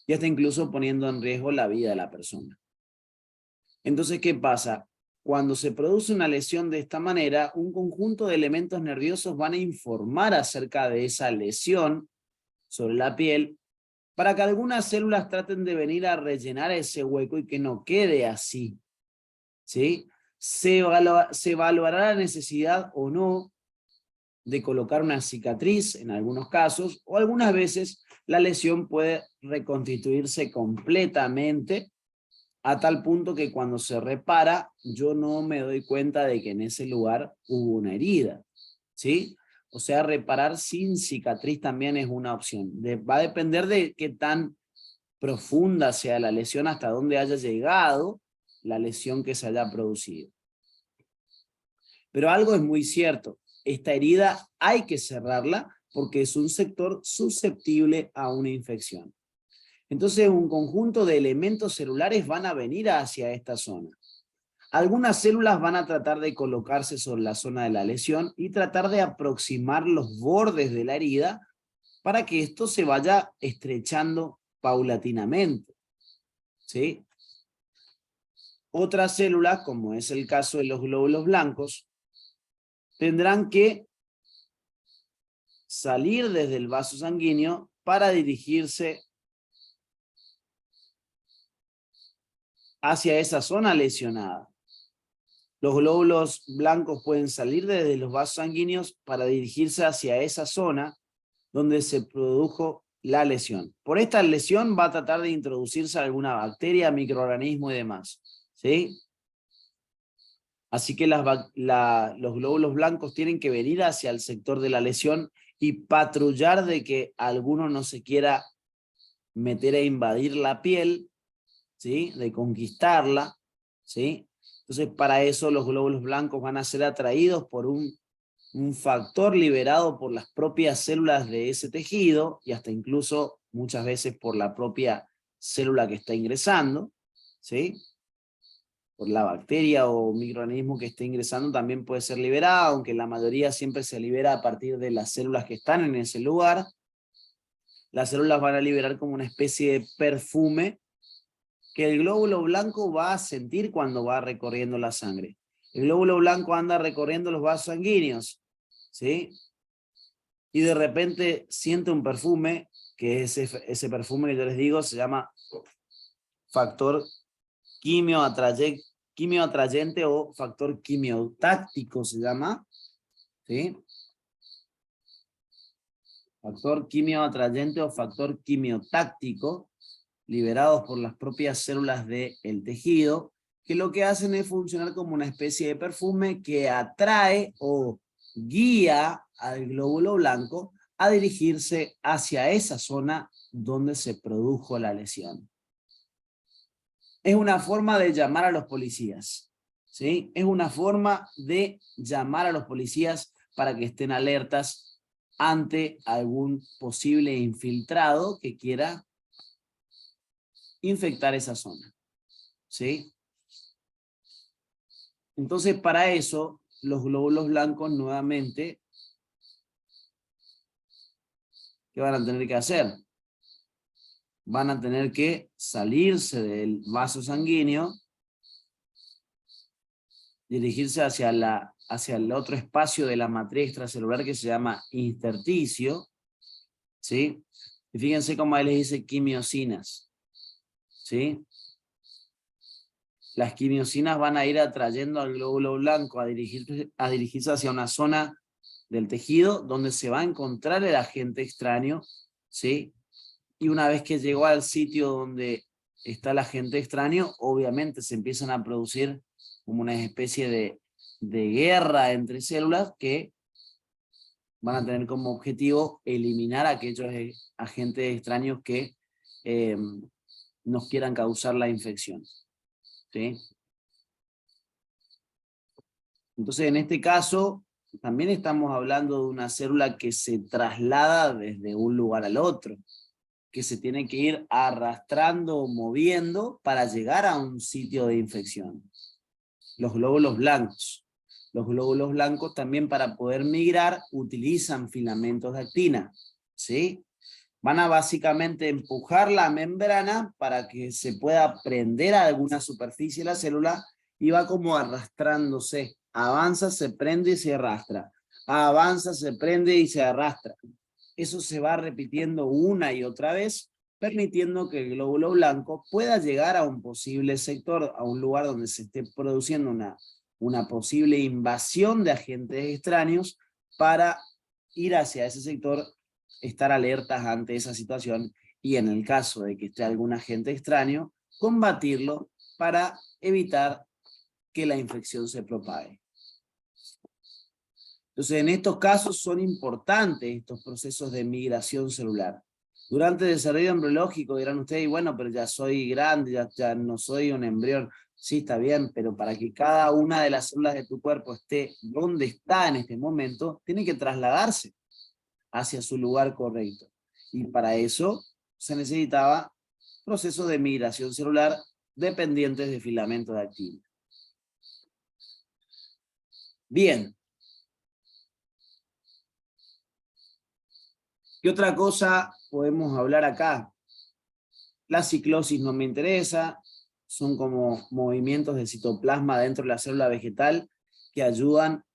y hasta incluso poniendo en riesgo la vida de la persona. Entonces, ¿qué pasa? Cuando se produce una lesión de esta manera, un conjunto de elementos nerviosos van a informar acerca de esa lesión sobre la piel para que algunas células traten de venir a rellenar ese hueco y que no quede así, ¿sí? Se evaluará la necesidad o no de colocar una cicatriz en algunos casos, o algunas veces la lesión puede reconstituirse completamente a tal punto que cuando se repara, yo no me doy cuenta de que en ese lugar hubo una herida, ¿sí? O sea, reparar sin cicatriz también es una opción. Va a depender de qué tan profunda sea la lesión, hasta dónde haya llegado la lesión que se haya producido. Pero algo es muy cierto, esta herida hay que cerrarla porque es un sector susceptible a una infección. Entonces un conjunto de elementos celulares van a venir hacia esta zona. Algunas células van a tratar de colocarse sobre la zona de la lesión y tratar de aproximar los bordes de la herida para que esto se vaya estrechando paulatinamente, ¿sí? Otras células, como es el caso de los glóbulos blancos, tendrán que salir desde el vaso sanguíneo para dirigirse hacia esa zona lesionada. Los glóbulos blancos pueden salir desde los vasos sanguíneos para dirigirse hacia esa zona donde se produjo la lesión. Por esta lesión va a tratar de introducirse alguna bacteria, microorganismo y demás, ¿sí? Así que los glóbulos blancos tienen que venir hacia el sector de la lesión y patrullar de que alguno no se quiera meter a invadir la piel, ¿sí? De conquistarla, ¿sí? Entonces, para eso los glóbulos blancos van a ser atraídos por un factor liberado por las propias células de ese tejido y hasta incluso muchas veces por la propia célula que está ingresando, ¿sí? Por la bacteria o microorganismo que esté ingresando también puede ser liberada, aunque la mayoría siempre se libera a partir de las células que están en ese lugar. Las células van a liberar como una especie de perfume que el glóbulo blanco va a sentir cuando va recorriendo la sangre. El glóbulo blanco anda recorriendo los vasos sanguíneos, ¿sí? Y de repente siente un perfume, que ese perfume que yo les digo se llama factor quimioatrayente o factor quimiotáctico se llama, ¿sí? Factor quimioatrayente o factor quimiotáctico, liberados por las propias células del tejido, que lo que hacen es funcionar como una especie de perfume que atrae o guía al glóbulo blanco a dirigirse hacia esa zona donde se produjo la lesión. Es una forma de llamar a los policías, ¿sí? Es una forma de llamar a los policías para que estén alertas ante algún posible infiltrado que quiera infectar esa zona, ¿sí? Entonces, para eso, los glóbulos blancos nuevamente, ¿qué van a tener que hacer? Van a tener que salirse del vaso sanguíneo, dirigirse hacia el otro espacio de la matriz extracelular que se llama intersticio, ¿sí? Y fíjense cómo ahí les dice quimiosinas, ¿sí? Las quimiosinas van a ir atrayendo al glóbulo blanco a dirigirse hacia una zona del tejido donde se va a encontrar el agente extraño, ¿sí? y una vez que llegó al sitio donde está el agente extraño, obviamente se empiezan a producir como una especie de guerra entre células que van a tener como objetivo eliminar a aquellos agentes extraños que nos quieran causar la infección. ¿Sí? Entonces, en este caso, también estamos hablando de una célula que se traslada desde un lugar al otro, que se tiene que ir arrastrando o moviendo para llegar a un sitio de infección. Los glóbulos blancos. Los glóbulos blancos también, para poder migrar, utilizan filamentos de actina, ¿sí? Van a básicamente empujar la membrana para que se pueda prender a alguna superficie de la célula y va como arrastrándose. Avanza, se prende y se arrastra. Avanza, se prende y se arrastra. Eso se va repitiendo una y otra vez, permitiendo que el glóbulo blanco pueda llegar a un posible sector, a un lugar donde se esté produciendo una posible invasión de agentes extraños, para ir hacia ese sector, estar alertas ante esa situación y, en el caso de que esté algún agente extraño, combatirlo para evitar que la infección se propague. Entonces, en estos casos son importantes estos procesos de migración celular. Durante el desarrollo embriológico dirán ustedes, bueno, pero ya soy grande, ya no soy un embrión. Sí, está bien, pero para que cada una de las células de tu cuerpo esté donde está en este momento, tiene que trasladarse hacia su lugar correcto. Y para eso se necesitaba procesos de migración celular dependientes de filamentos de actina. Bien. ¿Qué otra cosa podemos hablar acá? La ciclosis no me interesa, son como movimientos del citoplasma dentro de la célula vegetal que ayudan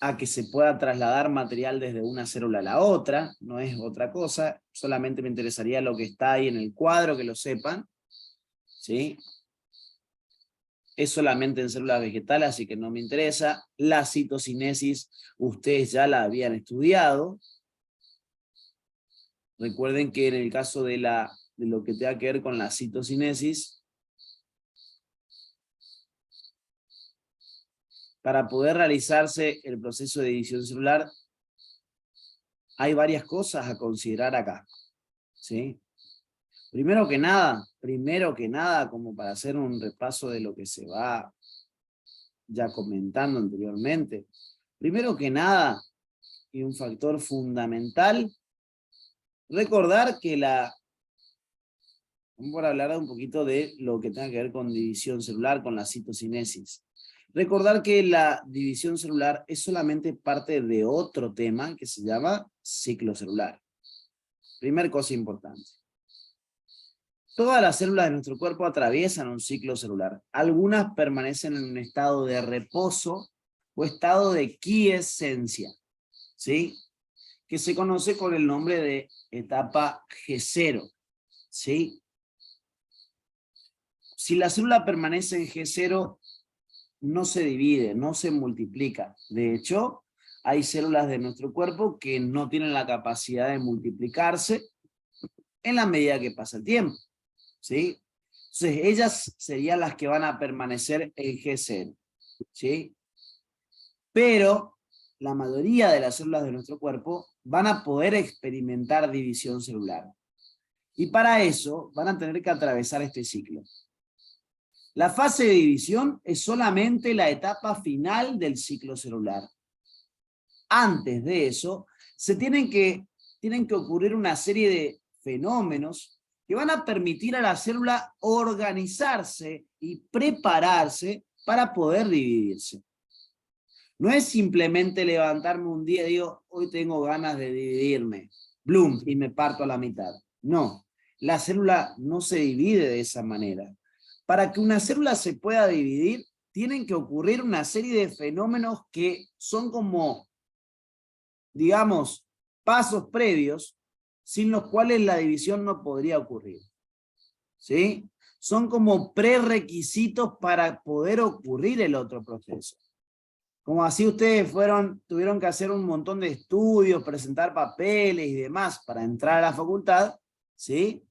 a que se pueda trasladar material desde una célula a la otra, no es otra cosa, solamente me interesaría lo que está ahí en el cuadro, que lo sepan, ¿sí? Es solamente en células vegetales, así que no me interesa. La citocinesis, ustedes ya la habían estudiado. Recuerden que en el caso de lo que tenga que ver con la citocinesis, para poder realizarse el proceso de división celular, hay varias cosas a considerar acá, ¿sí? Primero que nada, como para hacer un repaso de lo que se va ya comentando anteriormente, primero que nada, y un factor fundamental, recordar que vamos a hablar un poquito de lo que tenga que ver con división celular, con la citocinesis. Recordar que la división celular es solamente parte de otro tema que se llama ciclo celular. Primer cosa importante. Todas las células de nuestro cuerpo atraviesan un ciclo celular. Algunas permanecen en un estado de reposo o estado de quiescencia, ¿sí? Que se conoce con el nombre de etapa G0, ¿sí? Si la célula permanece en G0, no se divide, no se multiplica. De hecho, hay células de nuestro cuerpo que no tienen la capacidad de multiplicarse en la medida que pasa el tiempo, ¿sí? Entonces, ellas serían las que van a permanecer en G0, ¿sí? Pero la mayoría de las células de nuestro cuerpo van a poder experimentar división celular. Y para eso van a tener que atravesar este ciclo. La fase de división es solamente la etapa final del ciclo celular. Antes de eso, tienen que ocurrir una serie de fenómenos que van a permitir a la célula organizarse y prepararse para poder dividirse. No es simplemente levantarme un día y digo, hoy tengo ganas de dividirme, ¡blum!, y me parto a la mitad. No, la célula no se divide de esa manera. Para que una célula se pueda dividir, tienen que ocurrir una serie de fenómenos que son como, digamos, pasos previos, sin los cuales la división no podría ocurrir, ¿sí? Son como prerequisitos para poder ocurrir el otro proceso. Como así ustedes tuvieron que hacer un montón de estudios, presentar papeles y demás para entrar a la facultad, ¿sí?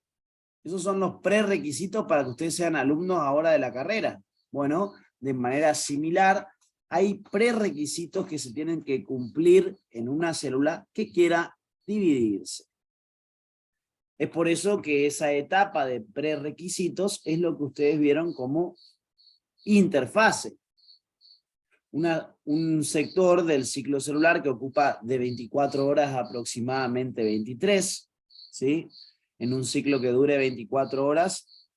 Esos son los prerequisitos para que ustedes sean alumnos ahora de la carrera. Bueno, de manera similar, hay prerequisitos que se tienen que cumplir en una célula que quiera dividirse. Es por eso que esa etapa de prerequisitos es lo que ustedes vieron como interfase. Un sector del ciclo celular que ocupa de 24 horas a aproximadamente 23, ¿sí? En un ciclo que dure 24 horas,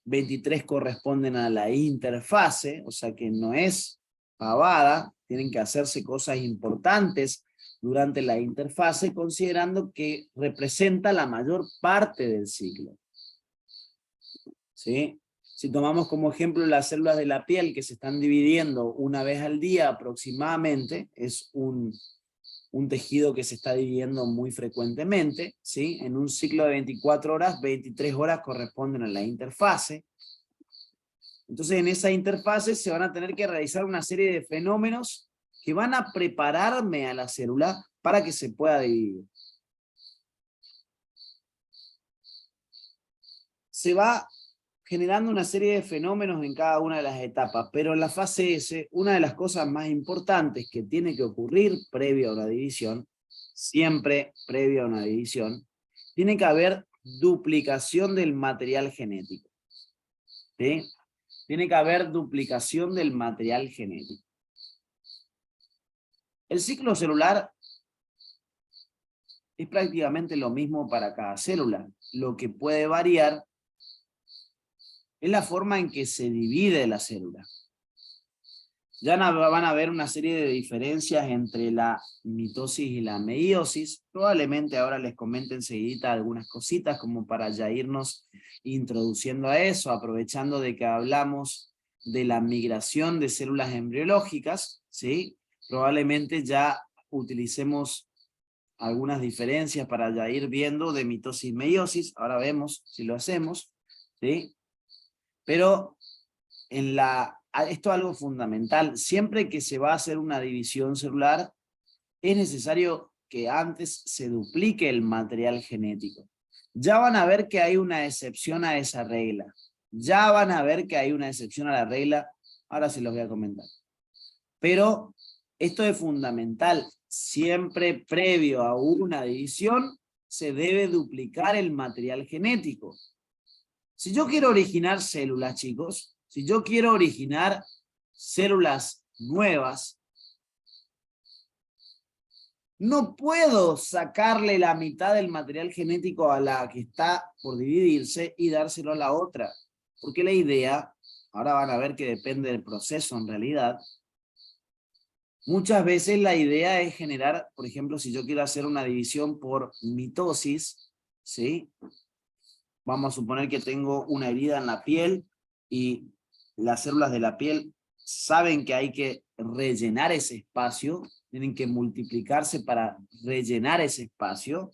23 corresponden a la interfase, o sea que no es pavada, tienen que hacerse cosas importantes durante la interfase, considerando que representa la mayor parte del ciclo. ¿Sí? Si tomamos como ejemplo las células de la piel que se están dividiendo una vez al día aproximadamente, es un tejido que se está dividiendo muy frecuentemente, ¿sí? En un ciclo de 24 horas, 23 horas corresponden a la interfase. Entonces en esa interfase se van a tener que realizar una serie de fenómenos que van a prepararme a la célula para que se pueda dividir. Se va generando una serie de fenómenos en cada una de las etapas, pero en la fase S, una de las cosas más importantes que tiene que ocurrir previo a una división, siempre previo a una división, tiene que haber duplicación del material genético. ¿Sí? Tiene que haber duplicación del material genético. El ciclo celular es prácticamente lo mismo para cada célula. Lo que puede variar es la forma en que se divide la célula. Ya van a haber una serie de diferencias entre la mitosis y la meiosis. Probablemente ahora les comente enseguida algunas cositas como para ya irnos introduciendo a eso, aprovechando de que hablamos de la migración de células embriológicas, ¿sí? Probablemente ya utilicemos algunas diferencias para ya ir viendo de mitosis y meiosis. Ahora vemos si lo hacemos, ¿sí? Pero esto es algo fundamental. Siempre que se va a hacer una división celular, es necesario que antes se duplique el material genético. Ya van a ver que hay una excepción a esa regla. Ya van a ver que hay una excepción a la regla. Ahora se los voy a comentar. Pero esto es fundamental. Siempre previo a una división, se debe duplicar el material genético. Si yo quiero originar células, chicos, si yo quiero originar células nuevas, no puedo sacarle la mitad del material genético a la que está por dividirse y dárselo a la otra. Porque la idea, ahora van a ver que depende del proceso en realidad, muchas veces la idea es generar, por ejemplo, si yo quiero hacer una división por mitosis, ¿sí? Vamos a suponer que tengo una herida en la piel y las células de la piel saben que hay que rellenar ese espacio, tienen que multiplicarse para rellenar ese espacio.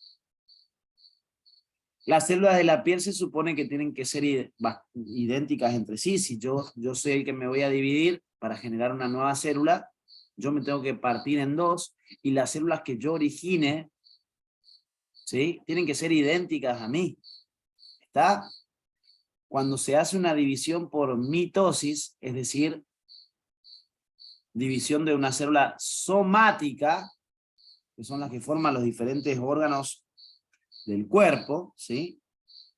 Las células de la piel se supone que tienen que ser idénticas entre sí. Si yo soy el que me voy a dividir para generar una nueva célula, yo me tengo que partir en dos y las células que yo origine, ¿sí? Tienen que ser idénticas a mí. ¿Está? Cuando se hace una división por mitosis, es decir, división de una célula somática, que son las que forman los diferentes órganos del cuerpo, ¿sí?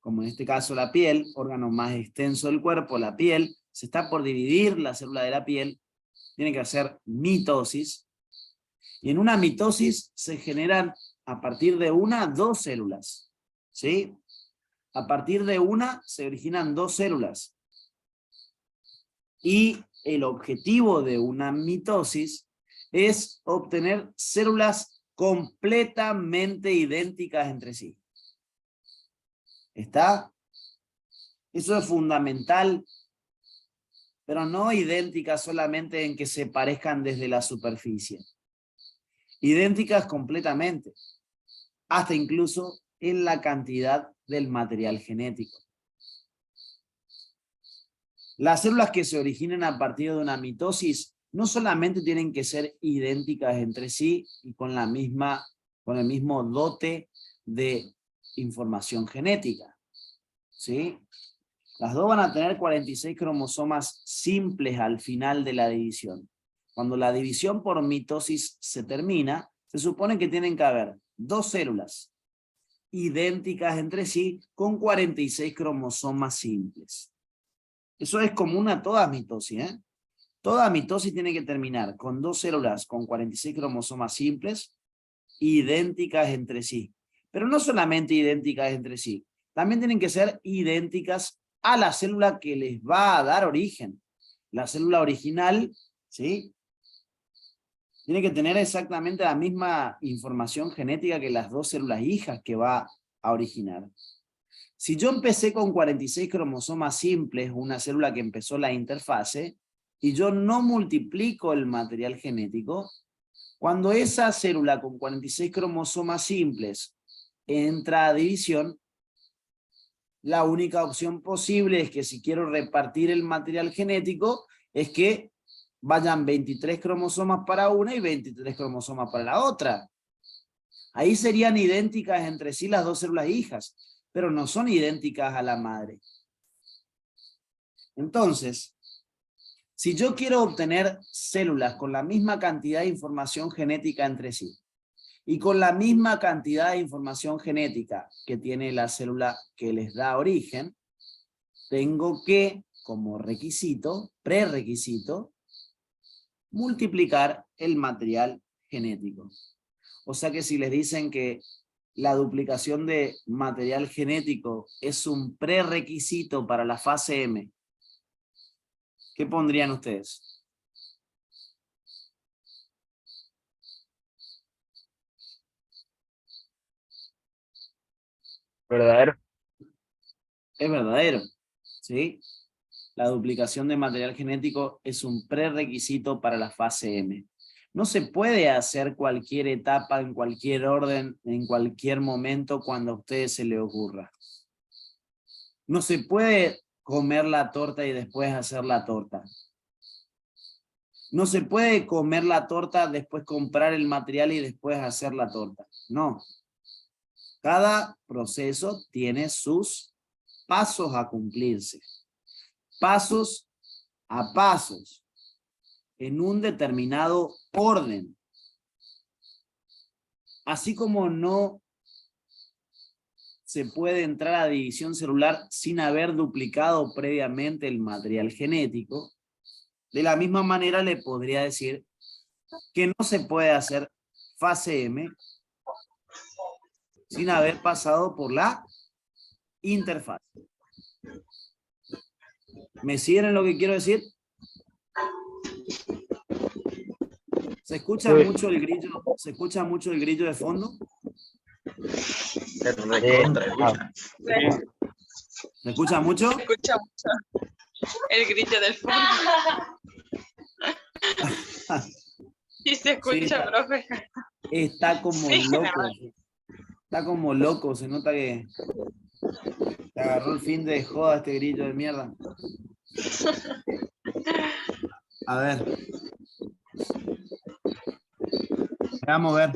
Como en este caso la piel, órgano más extenso del cuerpo, la piel, se está por dividir la célula de la piel, tiene que hacer mitosis, y en una mitosis se generan a partir de una, dos células, ¿sí? A partir de una se originan dos células. Y el objetivo de una mitosis es obtener células completamente idénticas entre sí. ¿Está? Eso es fundamental, pero no idénticas solamente en que se parezcan desde la superficie. Idénticas completamente, hasta incluso en la cantidad del material genético. Las células que se originen a partir de una mitosis no solamente tienen que ser idénticas entre sí y con el mismo dote de información genética. ¿Sí? Las dos van a tener 46 cromosomas simples al final de la división. Cuando la división por mitosis se termina, se supone que tienen que haber dos células idénticas entre sí con 46 cromosomas simples. Eso es común a toda mitosis, ¿eh? Toda mitosis tiene que terminar con dos células con 46 cromosomas simples idénticas entre sí. Pero no solamente idénticas entre sí, también tienen que ser idénticas a la célula que les va a dar origen. La célula original, ¿sí? Tiene que tener exactamente la misma información genética que las dos células hijas que va a originar. Si yo empecé con 46 cromosomas simples, una célula que empezó la interfase, y yo no multiplico el material genético, cuando esa célula con 46 cromosomas simples entra a división, la única opción posible es que si quiero repartir el material genético, es que vayan 23 cromosomas para una y 23 cromosomas para la otra. Ahí serían idénticas entre sí las dos células hijas, pero no son idénticas a la madre. Entonces, si yo quiero obtener células con la misma cantidad de información genética entre sí, y con la misma cantidad de información genética que tiene la célula que les da origen, tengo que, como requisito, prerequisito, multiplicar el material genético. O sea que si les dicen que la duplicación de material genético es un prerequisito para la fase M, ¿qué pondrían ustedes? Verdadero. Es verdadero, ¿sí? La duplicación de material genético es un prerequisito para la fase M. No se puede hacer cualquier etapa en cualquier orden, en cualquier momento cuando a ustedes se les ocurra. No se puede comer la torta y después hacer la torta. No se puede comer la torta, después comprar el material y después hacer la torta. No. Cada proceso tiene sus pasos a cumplirse. Pasos a pasos. En un determinado orden. Así como no se puede entrar a división celular sin haber duplicado previamente el material genético, de la misma manera le podría decir que no se puede hacer fase M sin haber pasado por la interfaz. ¿Me siguen en lo que quiero decir? ¿Se escucha Sí. mucho el grillo? ¿Se escucha mucho el grillo de fondo? Es recontra, escucha. ¿Se escucha mucho? Se escucha mucho el grito del fondo. Sí, se escucha, Sí, profe. está como Sí, loco. Está como loco, se nota que te agarró el fin de joda este grillo de mierda. A ver. Vamos a ver.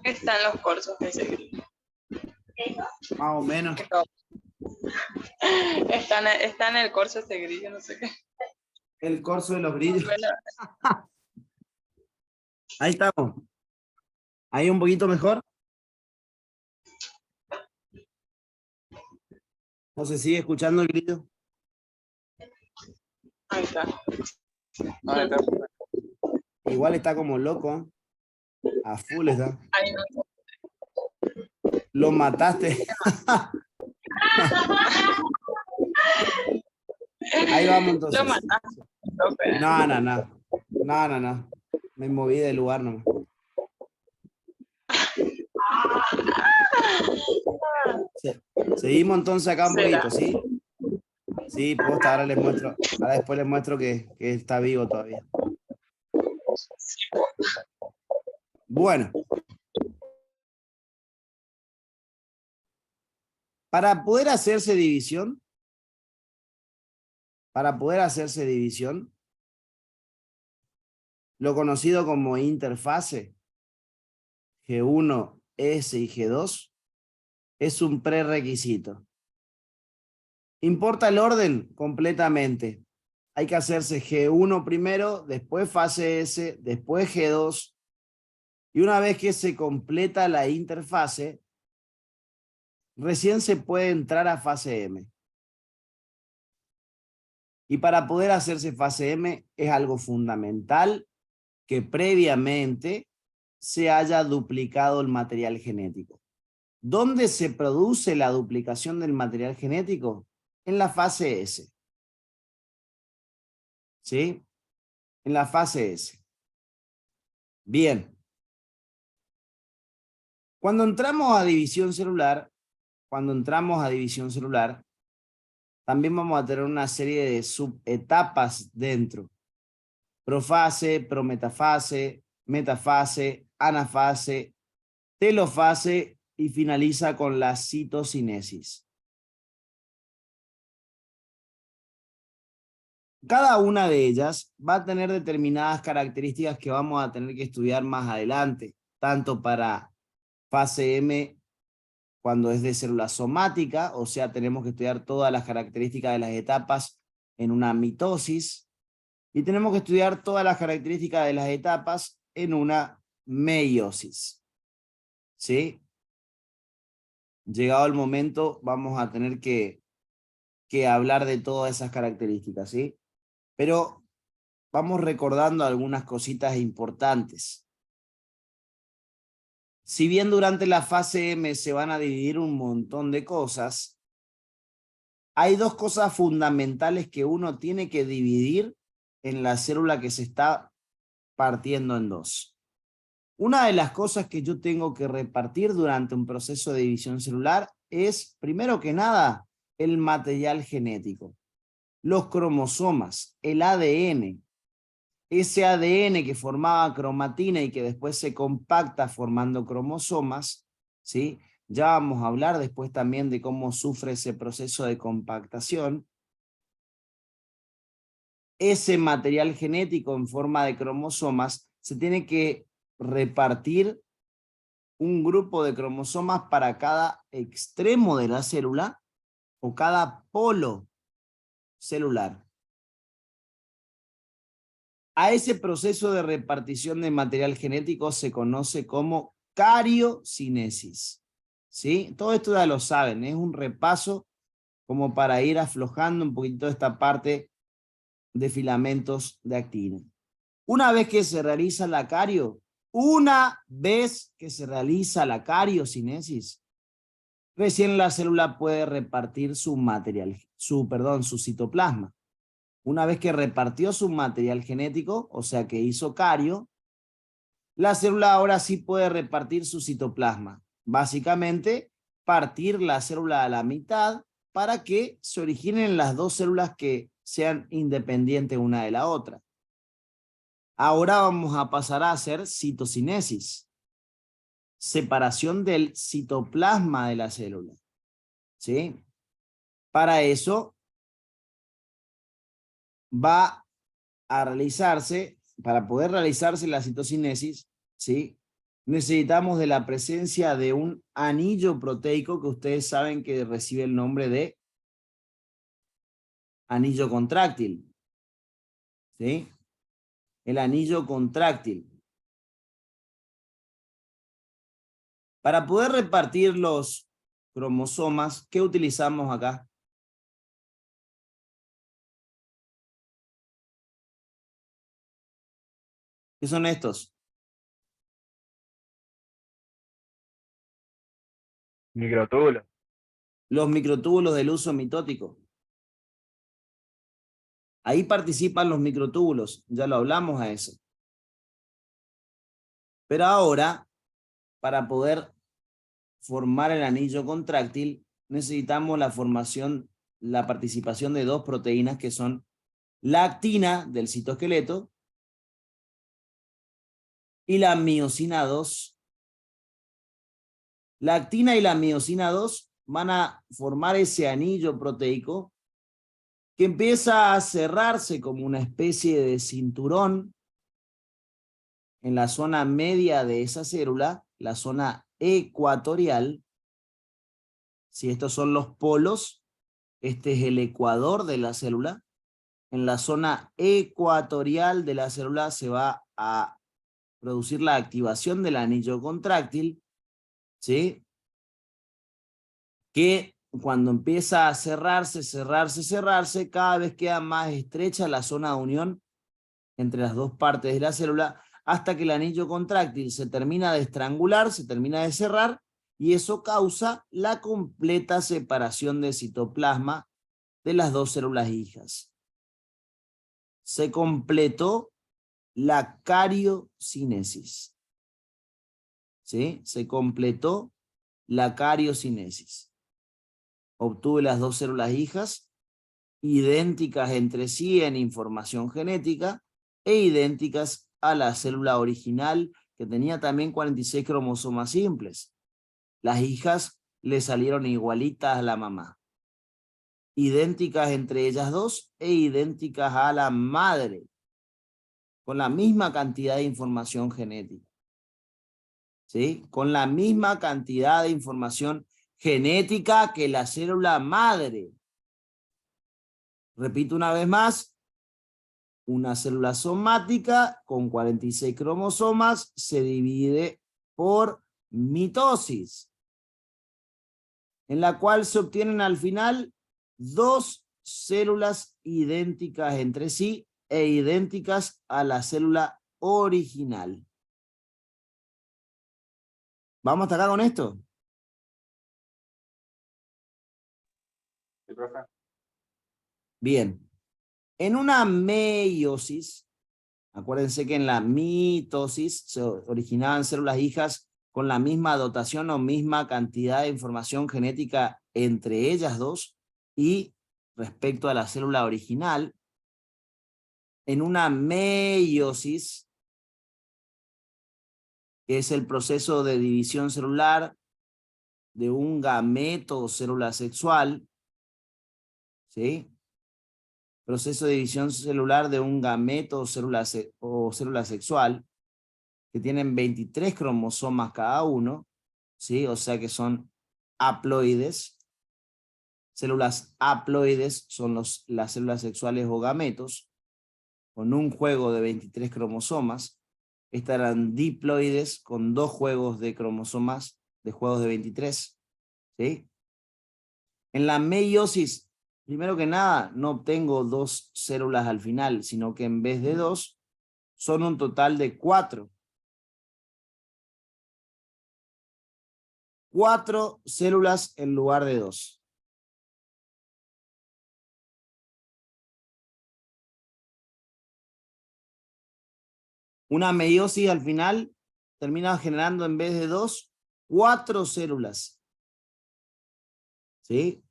Están los cursos de ese grito. Más o menos. Está en el curso ese grillo, no sé qué. El corso de los grillos. Bueno, Ahí estamos. Ahí un poquito mejor. ¿No se sigue escuchando el grillo? ahí está. Ahí está. Igual está como loco. A full está. Ahí no. Lo mataste. Ahí vamos entonces. Lo mataste, profe. No, no, no. No, no, no. Me moví del lugar nomás. Seguimos entonces acá un ¿Será? poquito, ¿sí? Sí, posta, ahora les muestro. Ahora después les muestro que está vivo todavía. Bueno. Para poder hacerse división, para poder hacerse división, lo conocido como interfase, G1, S y G2, es un prerequisito. Importa el orden completamente. Hay que hacerse G1 primero, después fase S, después G2. Y una vez que se completa la interfase, recién se puede entrar a fase M. Y para poder hacerse fase M es algo fundamental que previamente se haya duplicado el material genético. ¿Dónde se produce la duplicación del material genético? En la fase S. ¿Sí? En la fase S. Bien. Cuando entramos a división celular, también vamos a tener una serie de subetapas dentro. Profase, prometafase, metafase, anafase, telofase y finaliza con la citocinesis. Cada una de ellas va a tener determinadas características que vamos a tener que estudiar más adelante, tanto para fase M cuando es de célula somática, o sea, tenemos que estudiar todas las características de las etapas en una mitosis, y tenemos que estudiar todas las características de las etapas en una meiosis. ¿Sí? Llegado el momento, vamos a tener que hablar de todas esas características, ¿sí? Pero vamos recordando algunas cositas importantes. Si bien durante la fase M se van a dividir un montón de cosas, hay dos cosas fundamentales que uno tiene que dividir en la célula que se está partiendo en dos. Una de las cosas que yo tengo que repartir durante un proceso de división celular es, primero que nada, el material genético, los cromosomas, el ADN. Ese ADN que formaba cromatina y que después se compacta formando cromosomas, ¿sí? Ya vamos a hablar después también de cómo sufre ese proceso de compactación. Ese material genético en forma de cromosomas se tiene que repartir un grupo de cromosomas para cada extremo de la célula o cada polo celular. A ese proceso de repartición de material genético se conoce como cariocinesis. ¿Sí? Todo esto ya lo saben, es un repaso como para ir aflojando un poquito esta parte de filamentos de actina. Una vez que se realiza la cariocinesis, recién la célula puede repartir su material, su citoplasma. Una vez que repartió su material genético, o sea que hizo cario, la célula ahora sí puede repartir su citoplasma. Básicamente, partir la célula a la mitad para que se originen las dos células que sean independientes una de la otra. Ahora vamos a pasar a hacer citocinesis, separación del citoplasma de la célula. ¿Sí? Para eso va a realizarse, para poder realizarse la citocinesis, ¿sí? Necesitamos de la presencia de un anillo proteico que ustedes saben que recibe el nombre de anillo contráctil. ¿Sí? El anillo contráctil. Para poder repartir los cromosomas, ¿qué utilizamos acá? ¿Qué son estos? Microtúbulos. Los microtúbulos del uso mitótico. Ahí participan los microtúbulos, ya lo hablamos a eso. Pero ahora, para poder formar el anillo contráctil, necesitamos la participación de dos proteínas que son la actina del citoesqueleto y la miosina 2. La actina y la miosina 2 van a formar ese anillo proteico que empieza a cerrarse como una especie de cinturón en la zona media de esa célula, la zona ecuatorial. Si estos son los polos, este es el ecuador de la célula. En la zona ecuatorial de la célula se va a producir la activación del anillo contráctil, ¿sí? Que cuando empieza a cerrarse, cada vez queda más estrecha la zona de unión entre las dos partes de la célula, hasta que el anillo contráctil se termina de estrangular, se termina de cerrar, y eso causa la completa separación del citoplasma de las dos células hijas. Se completó la cariocinesis. ¿Sí? Se completó la cariocinesis. Obtuve las dos células hijas idénticas entre sí en información genética e idénticas a la célula original, que tenía también 46 cromosomas simples. Las hijas le salieron igualitas a la mamá, idénticas entre ellas dos e idénticas a la madre, con la misma cantidad de información genética. ¿Sí? Con la misma cantidad de información genética que la célula madre. Repito una vez más, una célula somática con 46 cromosomas se divide por mitosis, en la cual se obtienen al final dos células idénticas entre sí e idénticas a la célula original. ¿Vamos hasta acá con esto? Sí, profe. Bien. En una meiosis, acuérdense que en la mitosis se originaban células hijas con la misma dotación o misma cantidad de información genética entre ellas dos, y respecto a la célula original, en una meiosis, que es el proceso de división celular de un gameto o célula sexual, ¿sí? Proceso de división celular de un gameto o célula sexual, que tienen 23 cromosomas cada uno, ¿sí? O sea que son haploides. Células haploides son las células sexuales o gametos, con un juego de 23 cromosomas. Estas eran diploides con dos juegos de cromosomas de juegos de 23, ¿sí? En la meiosis, primero que nada, no obtengo dos células al final, sino que en vez de dos, son un total de 4. 4 células en lugar de 2. Una meiosis al final termina generando en vez de 2, 4 células. ¿Sí?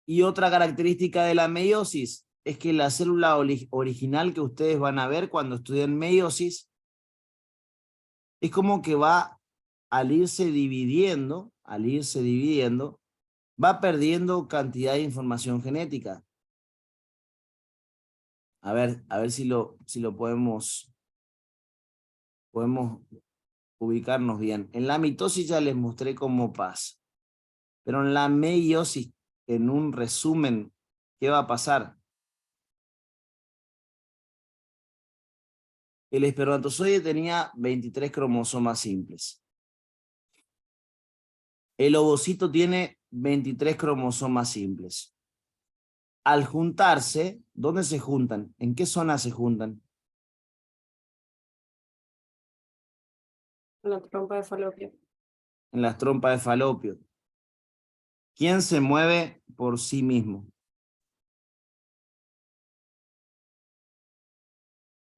Y otra característica de la meiosis es que la célula original que ustedes van a ver cuando estudien meiosis es como que va al irse dividiendo, va perdiendo cantidad de información genética. A ver si lo podemos ubicarnos bien. En la mitosis ya les mostré cómo pasa. Pero en la meiosis, en un resumen, ¿qué va a pasar? El espermatozoide tenía 23 cromosomas simples. El ovocito tiene 23 cromosomas simples. Al juntarse, ¿dónde se juntan? ¿En qué zona se juntan? En la trompa de falopio. En las trompas de falopio. ¿Quién se mueve por sí mismo?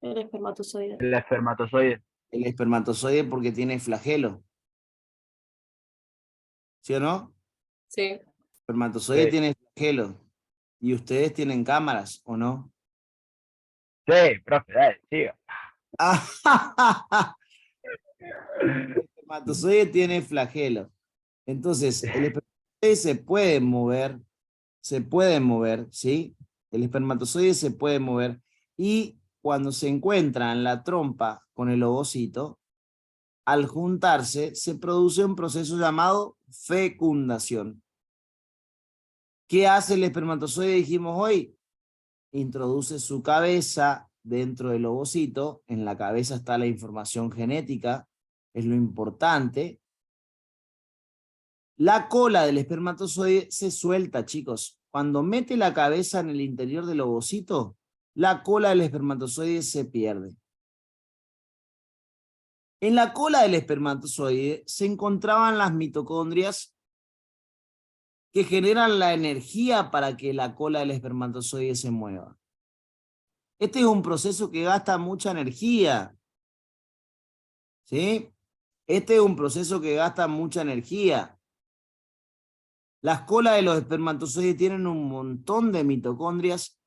El espermatozoide. El espermatozoide. El espermatozoide, porque tiene flagelo. ¿Sí o no? Sí. El espermatozoide Sí. tiene flagelo. ¿Y ustedes tienen cámaras o no? Sí, profe, dale, siga. El espermatozoide tiene flagelo. Entonces, el se puede mover, ¿sí? El espermatozoide se puede mover y cuando se encuentra en la trompa con el ovocito, al juntarse se produce un proceso llamado fecundación. ¿Qué hace el espermatozoide? Dijimos hoy, introduce su cabeza dentro del ovocito, en la cabeza está la información genética, es lo importante. La cola del espermatozoide se suelta, chicos. Cuando mete la cabeza en el interior del ovocito, la cola del espermatozoide se pierde. En la cola del espermatozoide se encontraban las mitocondrias que generan la energía para que la cola del espermatozoide se mueva. Este es un proceso que gasta mucha energía, ¿sí? Este es un proceso que gasta mucha energía. Las colas de los espermatozoides tienen un montón de mitocondrias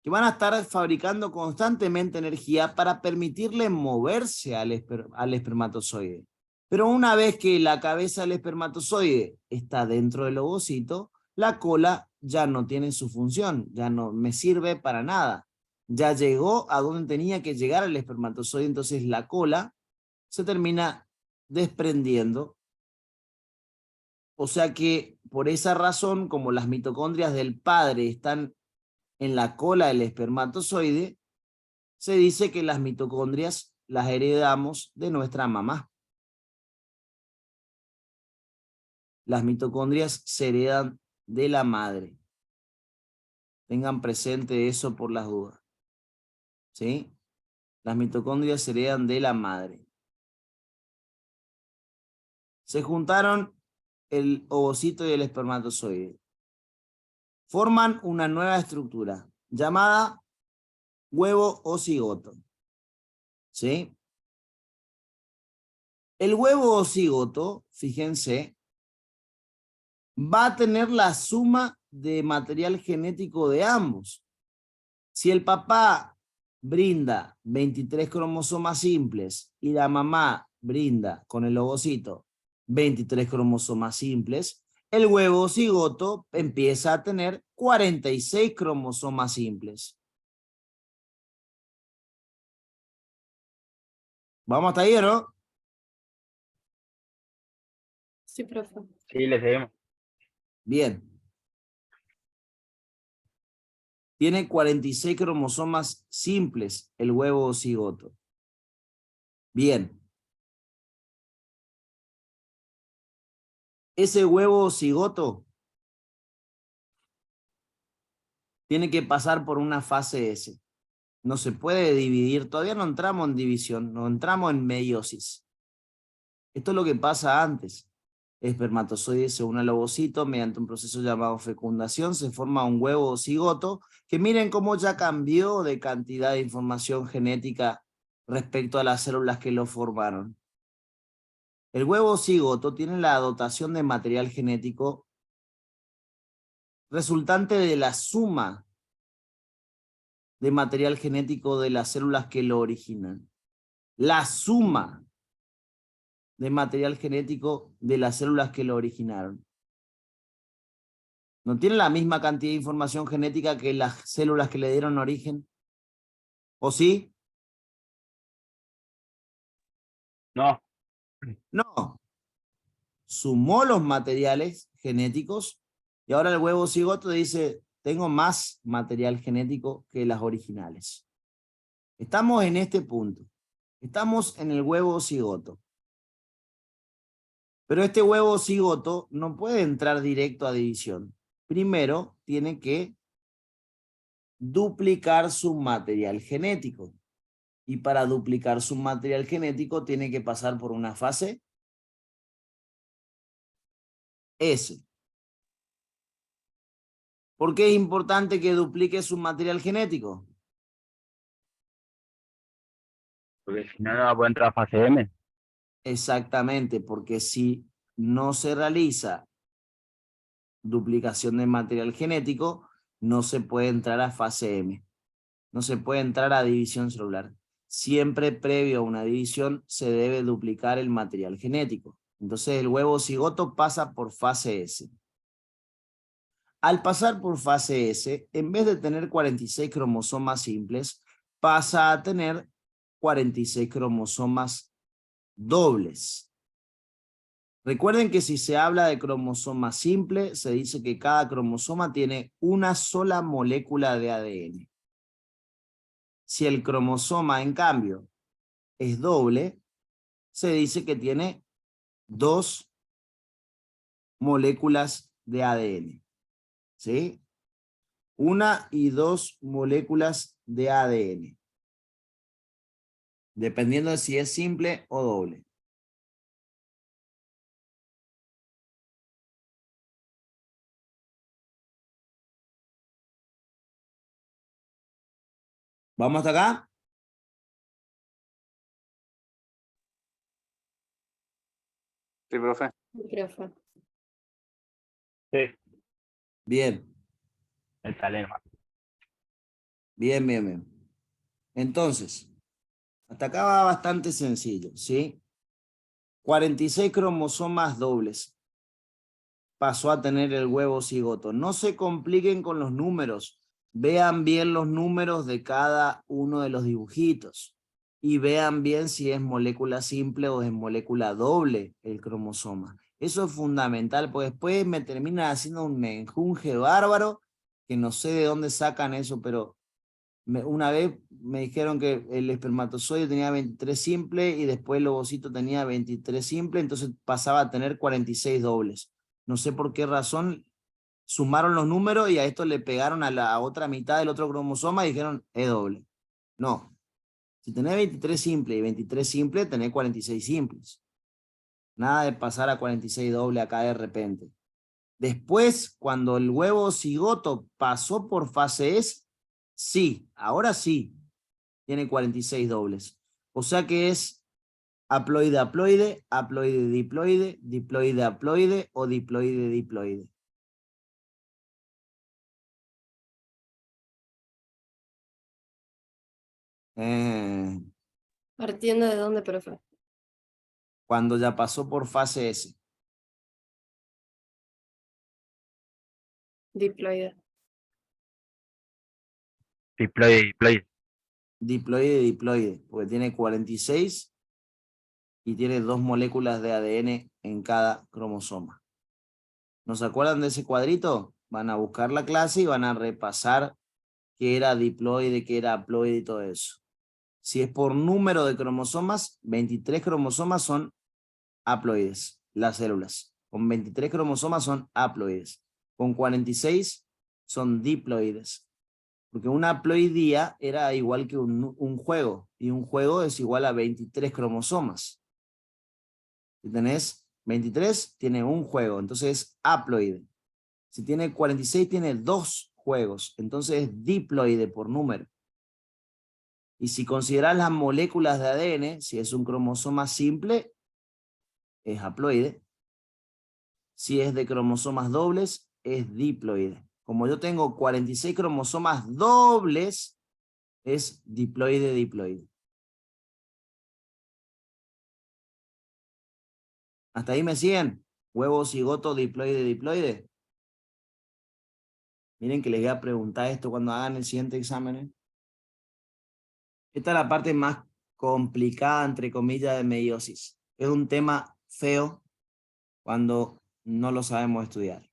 que van a estar fabricando constantemente energía para permitirle moverse al espermatozoide. Pero una vez que la cabeza del espermatozoide está dentro del ovocito, la cola ya no tiene su función, ya no me sirve para nada. Ya llegó a donde tenía que llegar el espermatozoide, entonces la cola se termina desprendiendo. O sea que por esa razón, como las mitocondrias del padre están en la cola del espermatozoide, se dice que las mitocondrias las heredamos de nuestra mamá. Las mitocondrias se heredan de la madre. Tengan presente eso por las dudas. ¿Sí? Las mitocondrias se heredan de la madre. Se juntaron el ovocito y el espermatozoide. Forman una nueva estructura llamada huevo o cigoto. ¿Sí? El huevo o cigoto, fíjense, va a tener la suma de material genético de ambos. Si el papá brinda 23 cromosomas simples y la mamá brinda con el ovocito 23 cromosomas simples, el huevo cigoto empieza a tener 46 cromosomas simples. ¿Vamos hasta ahí, no? Sí, profe. Sí, le seguimos. Bien. Tiene 46 cromosomas simples el huevo cigoto. Bien. Ese huevo cigoto tiene que pasar por una fase S. No se puede dividir, todavía no entramos en división, no entramos en meiosis. Esto es lo que pasa antes. El espermatozoide se une al ovocito mediante un proceso llamado fecundación, se forma un huevo cigoto, que miren cómo ya cambió de cantidad de información genética respecto a las células que lo formaron. El huevo cigoto tiene la dotación de material genético resultante de la suma de material genético de las células que lo originan. La suma de material genético de las células que lo originaron. ¿No tiene la misma cantidad de información genética que las células que le dieron origen? ¿O sí? No. No. Sumó los materiales genéticos y ahora el huevo cigoto dice, tengo más material genético que las originales. Estamos en este punto. Estamos en el huevo cigoto. Pero este huevo cigoto no puede entrar directo a división. Primero tiene que duplicar su material genético. Y para duplicar su material genético tiene que pasar por una fase S. ¿Por qué es importante que duplique su material genético? Porque si no, no va a poder entrar a fase M. Exactamente, porque si no se realiza duplicación de material genético, no se puede entrar a fase M. No se puede entrar a división celular. Siempre previo a una división se debe duplicar el material genético. Entonces el huevo cigoto pasa por fase S. Al pasar por fase S, en vez de tener 46 cromosomas simples, pasa a tener 46 cromosomas dobles. Recuerden que si se habla de cromosoma simple, se dice que cada cromosoma tiene una sola molécula de ADN. Si el cromosoma, en cambio, es doble, se dice que tiene 2 moléculas de ADN. ¿Sí? 1 y 2 moléculas de ADN. Dependiendo de si es simple o doble. ¿Vamos hasta acá? Sí, profe. Profe. Sí, Bien, el talema. bien, bien, bien. Entonces, hasta acá va bastante sencillo, ¿sí? 46 cromosomas dobles. Pasó a tener el huevo cigoto. No se compliquen con los números. Vean bien los números de cada uno de los dibujitos. Y vean bien si es molécula simple o es molécula doble el cromosoma. Eso es fundamental, porque después me termina haciendo un menjunje bárbaro, que no sé de dónde sacan eso, pero una vez me dijeron que el espermatozoide tenía 23 simple y después el ovocito tenía 23 simple, entonces pasaba a tener 46 dobles. No sé por qué razón sumaron los números y a esto le pegaron a la otra mitad del otro cromosoma y dijeron es doble. No. Si tenés 23 simple y 23 simple, tenés 46 simples. Nada de pasar a 46 doble acá de repente. Después, cuando el huevo cigoto pasó por fase S, sí, ahora sí, tiene 46 dobles. O sea que es haploide haploide, haploide diploide, diploide haploide o diploide diploide. ¿Partiendo de dónde, profe? Cuando ya pasó por fase S. Diploide. Diploide, diploide. Diploide diploide, porque tiene 46 y tiene 2 moléculas de ADN en cada cromosoma. ¿No se acuerdan de ese cuadrito? Van a buscar la clase y van a repasar qué era diploide, qué era haploide y todo eso. Si es por número de cromosomas, 23 cromosomas son haploides, las células. Con 23 cromosomas son haploides. Con 46 son diploides. Porque una haploidía era igual que un juego. Y un juego es igual a 23 cromosomas. Si tenés 23, tiene un juego. Entonces es haploide. Si tiene 46, tiene 2 juegos. Entonces es diploide por número. Y si consideras las moléculas de ADN, si es un cromosoma simple, es haploide. Si es de cromosomas dobles, es diploide. Como yo tengo 46 cromosomas dobles, es diploide diploide. ¿Hasta ahí me siguen? Huevo, cigoto, diploide, diploide. Miren que les voy a preguntar esto cuando hagan el siguiente examen. Esta es la parte más complicada, entre comillas, de meiosis. Es un tema feo cuando no lo sabemos estudiar.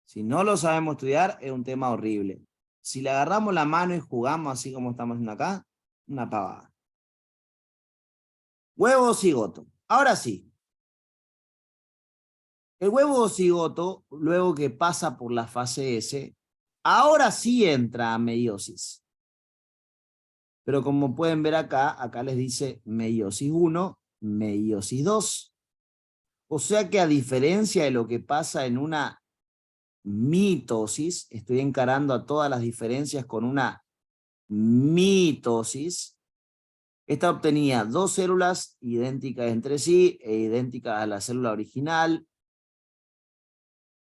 Si no lo sabemos estudiar, es un tema horrible. Si le agarramos la mano y jugamos así como estamos haciendo acá, una pavada. Huevo o cigoto. Ahora sí. El huevo o cigoto, luego que pasa por la fase S, ahora sí entra a meiosis. Pero como pueden ver acá, acá les dice meiosis 1, meiosis 2. O sea que a diferencia de lo que pasa en una mitosis, estoy encarando a todas las diferencias con una mitosis. Esta obtenía 2 células idénticas entre sí e idénticas a la célula original.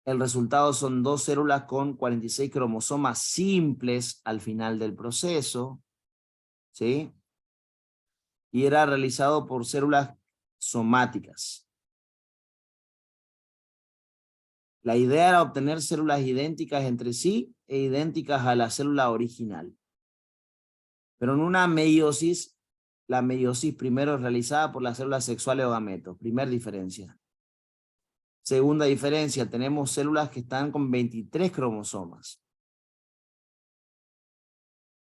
El resultado son 2 células con 46 cromosomas simples al final del proceso, ¿sí? Y era realizado por células somáticas. La idea era obtener células idénticas entre sí e idénticas a la célula original. Pero en una meiosis, la meiosis primero es realizada por las células sexuales o gametos. Primera diferencia. Segunda diferencia, tenemos células que están con 23 cromosomas.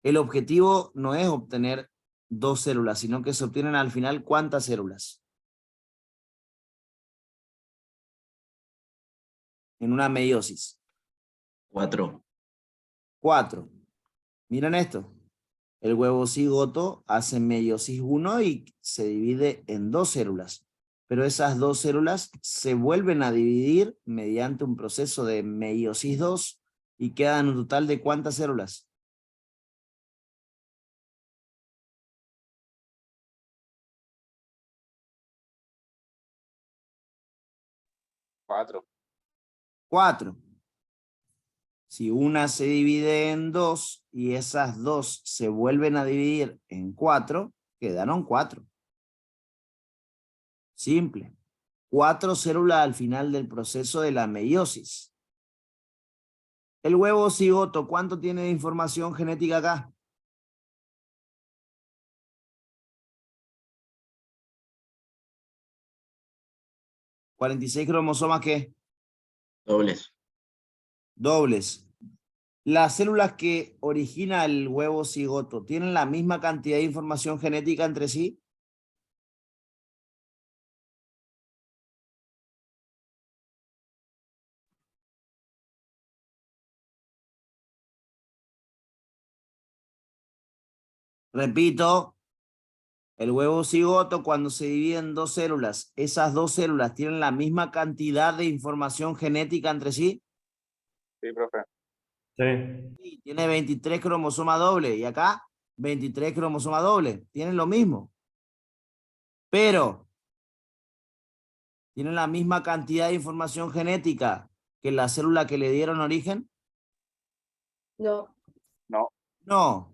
El objetivo no es obtener 2 células, sino que se obtienen al final ¿cuántas células? En una meiosis. 4. 4. Miren esto. El huevo cigoto hace meiosis 1 y se divide en 2 células. Pero esas 2 células se vuelven a dividir mediante un proceso de meiosis 2 y quedan un total de ¿cuántas células? 4. 4. Si una se divide en 2 y esas 2 se vuelven a dividir en 4, quedaron 4. Simple. 4 células al final del proceso de la meiosis. El huevo cigoto, ¿cuánto tiene de información genética acá? ¿46 cromosomas qué? Dobles. Dobles. Las células que origina el huevo cigoto, ¿tienen la misma cantidad de información genética entre sí? Repito, el huevo cigoto cuando se divide en 2 células, ¿esas 2 células tienen la misma cantidad de información genética entre sí? Sí, profe. Sí. Sí, tiene 23 cromosomas dobles y acá 23 cromosomas dobles. Tienen lo mismo. Pero tienen la misma cantidad de información genética que la célula que le dieron origen. No. No. No.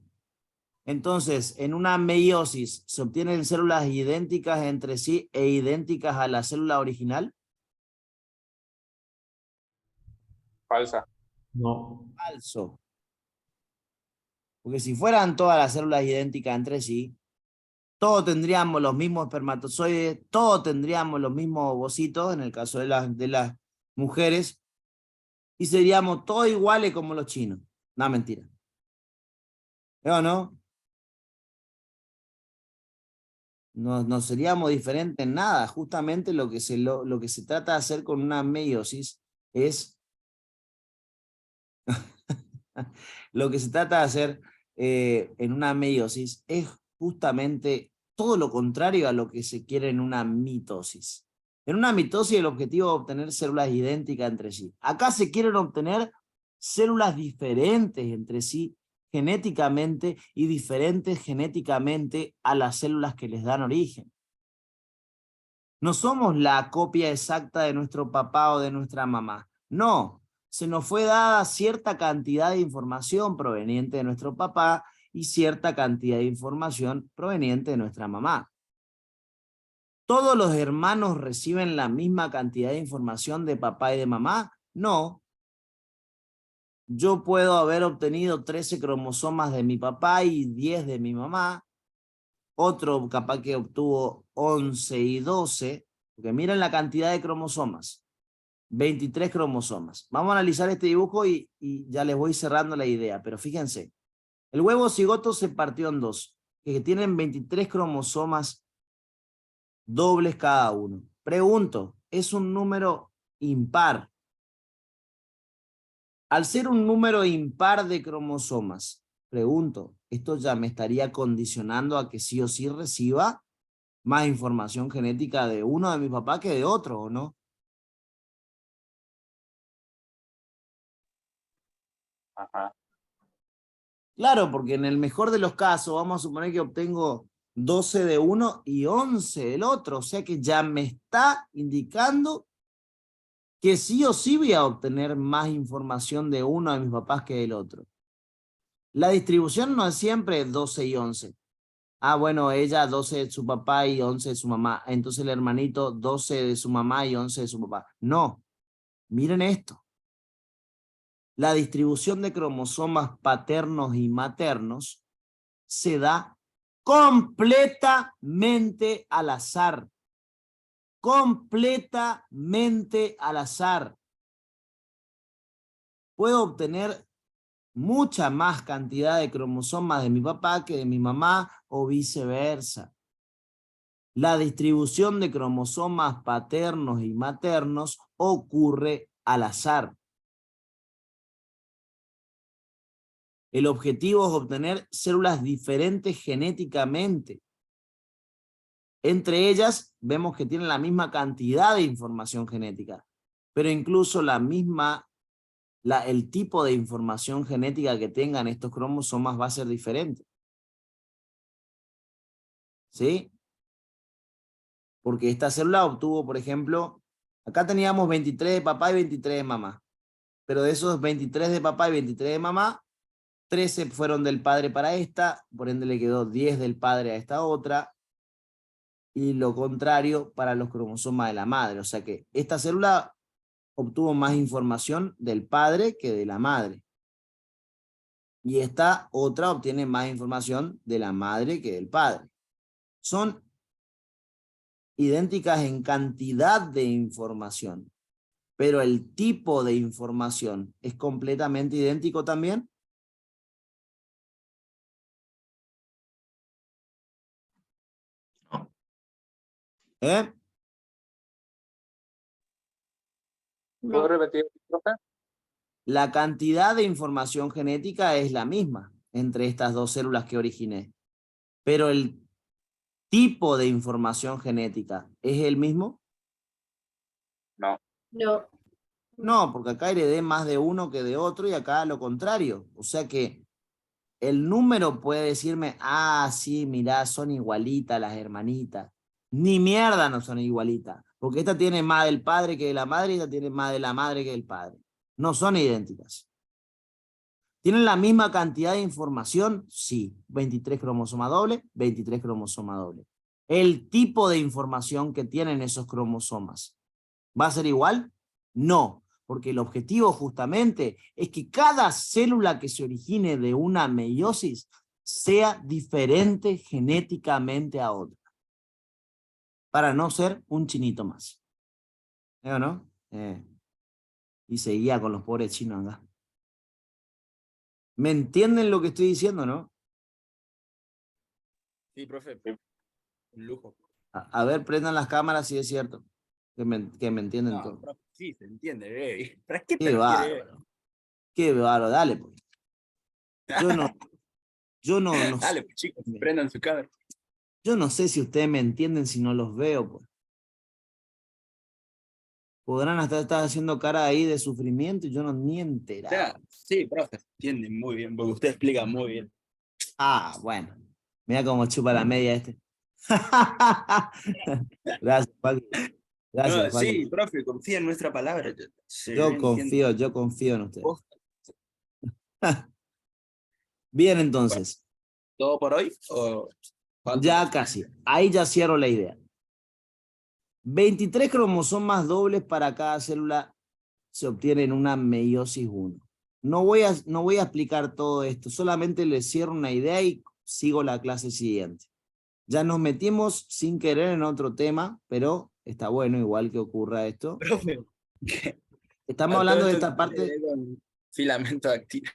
Entonces, en una meiosis, ¿se obtienen células idénticas entre sí e idénticas a la célula original? Falsa. No. Falso. Porque si fueran todas las células idénticas entre sí, todos tendríamos los mismos espermatozoides, todos tendríamos los mismos ovocitos, en el caso de las mujeres, y seríamos todos iguales como los chinos. No, mentira. ¿O no? No seríamos diferentes en nada. Justamente lo que se trata de hacer con una meiosis es lo que se trata de hacer en una meiosis es justamente todo lo contrario a lo que se quiere en una mitosis. En una mitosis el objetivo es obtener células idénticas entre sí. Acá se quieren obtener células diferentes entre sí genéticamente y diferentes genéticamente a las células que les dan origen. No somos la copia exacta de nuestro papá o de nuestra mamá. No, se nos fue dada cierta cantidad de información proveniente de nuestro papá y cierta cantidad de información proveniente de nuestra mamá. ¿Todos los hermanos reciben la misma cantidad de información de papá y de mamá? No. Yo puedo haber obtenido 13 cromosomas de mi papá y 10 de mi mamá. Otro capaz que obtuvo 11 y 12. Porque miren la cantidad de cromosomas. 23 cromosomas. Vamos a analizar este dibujo y ya les voy cerrando la idea. Pero fíjense. El huevo cigoto se partió en 2. Que tienen 23 cromosomas dobles cada uno. Pregunto, ¿es un número impar? Al ser un número impar de cromosomas, pregunto, ¿esto ya me estaría condicionando a que sí o sí reciba más información genética de uno de mis papás que de otro, o no? Ajá. Claro, porque en el mejor de los casos vamos a suponer que obtengo 12 de uno y 11 del otro, o sea que ya me está indicando que sí o sí voy a obtener más información de uno de mis papás que del otro. La distribución no es siempre 12 y 11. Ah, bueno, ella 12 de su papá y 11 de su mamá. Entonces el hermanito 12 de su mamá y 11 de su papá. No. Miren esto. La distribución de cromosomas paternos y maternos se da completamente al azar. Completamente al azar. Puedo obtener mucha más cantidad de cromosomas de mi papá que de mi mamá o viceversa. La distribución de cromosomas paternos y maternos ocurre al azar. El objetivo es obtener células diferentes genéticamente. Entre ellas vemos que tienen la misma cantidad de información genética, pero incluso el tipo de información genética que tengan estos cromosomas va a ser diferente. ¿Sí? Porque esta célula obtuvo, por ejemplo, acá teníamos 23 de papá y 23 de mamá. Pero de esos 23 de papá y 23 de mamá, 13 fueron del padre para esta, por ende le quedó 10 del padre a esta otra, y lo contrario para los cromosomas de la madre. O sea que esta célula obtuvo más información del padre que de la madre. Y esta otra obtiene más información de la madre que del padre. Son idénticas en cantidad de información, pero el tipo de información es completamente idéntico también. No. ¿Puedo No, repetir, profe? La cantidad de información genética es la misma entre estas dos células que originé, pero el tipo de información genética es el mismo. No. no. No, porque acá heredé más de uno que de otro y acá lo contrario. O sea que el número puede decirme, ah, sí, mirá, son igualitas las hermanitas. Ni mierda no son igualitas, porque esta tiene más del padre que de la madre y esta tiene más de la madre que del padre. No son idénticas. ¿Tienen la misma cantidad de información? Sí. 23 cromosomas doble, 23 cromosomas doble. ¿El tipo de información que tienen esos cromosomas va a ser igual? No, porque el objetivo justamente es que cada célula que se origine de una meiosis sea diferente genéticamente a otra, para no ser un chinito más. ¿O no? Y seguía con los pobres chinos acá. ¿Me entienden lo que estoy diciendo, no? Sí, profe, un lujo. A ver, prendan las cámaras si es cierto. Que me entienden No, todo. profe, sí, se entiende. ¿Para qué te Qué lo quiere? bárbaro. Qué bárbaro, dale pues. Yo no sé. Dale, pues chicos, prendan su cámara. Yo no sé si ustedes me entienden si no los veo, pues. Podrán hasta estar haciendo cara ahí de sufrimiento y yo no ni enterado. Sí, profe, entienden muy bien, porque usted explica muy bien. Ah, bueno. Mira cómo chupa la media este. Gracias, Joaquín. Gracias, No, Joaquín. sí, profe, confía en nuestra palabra. Yo confío en ustedes. Bien, entonces. ¿Todo por hoy? ¿O falta? Ya casi. Ahí ya cierro la idea. 23 cromosomas dobles para cada célula se obtiene en una meiosis 1. No voy a explicar todo esto, solamente les cierro una idea y sigo la clase siguiente. Ya nos metimos sin querer en otro tema, pero está bueno igual que ocurra esto. Profe, Estamos hablando de esta parte. Con filamento activo.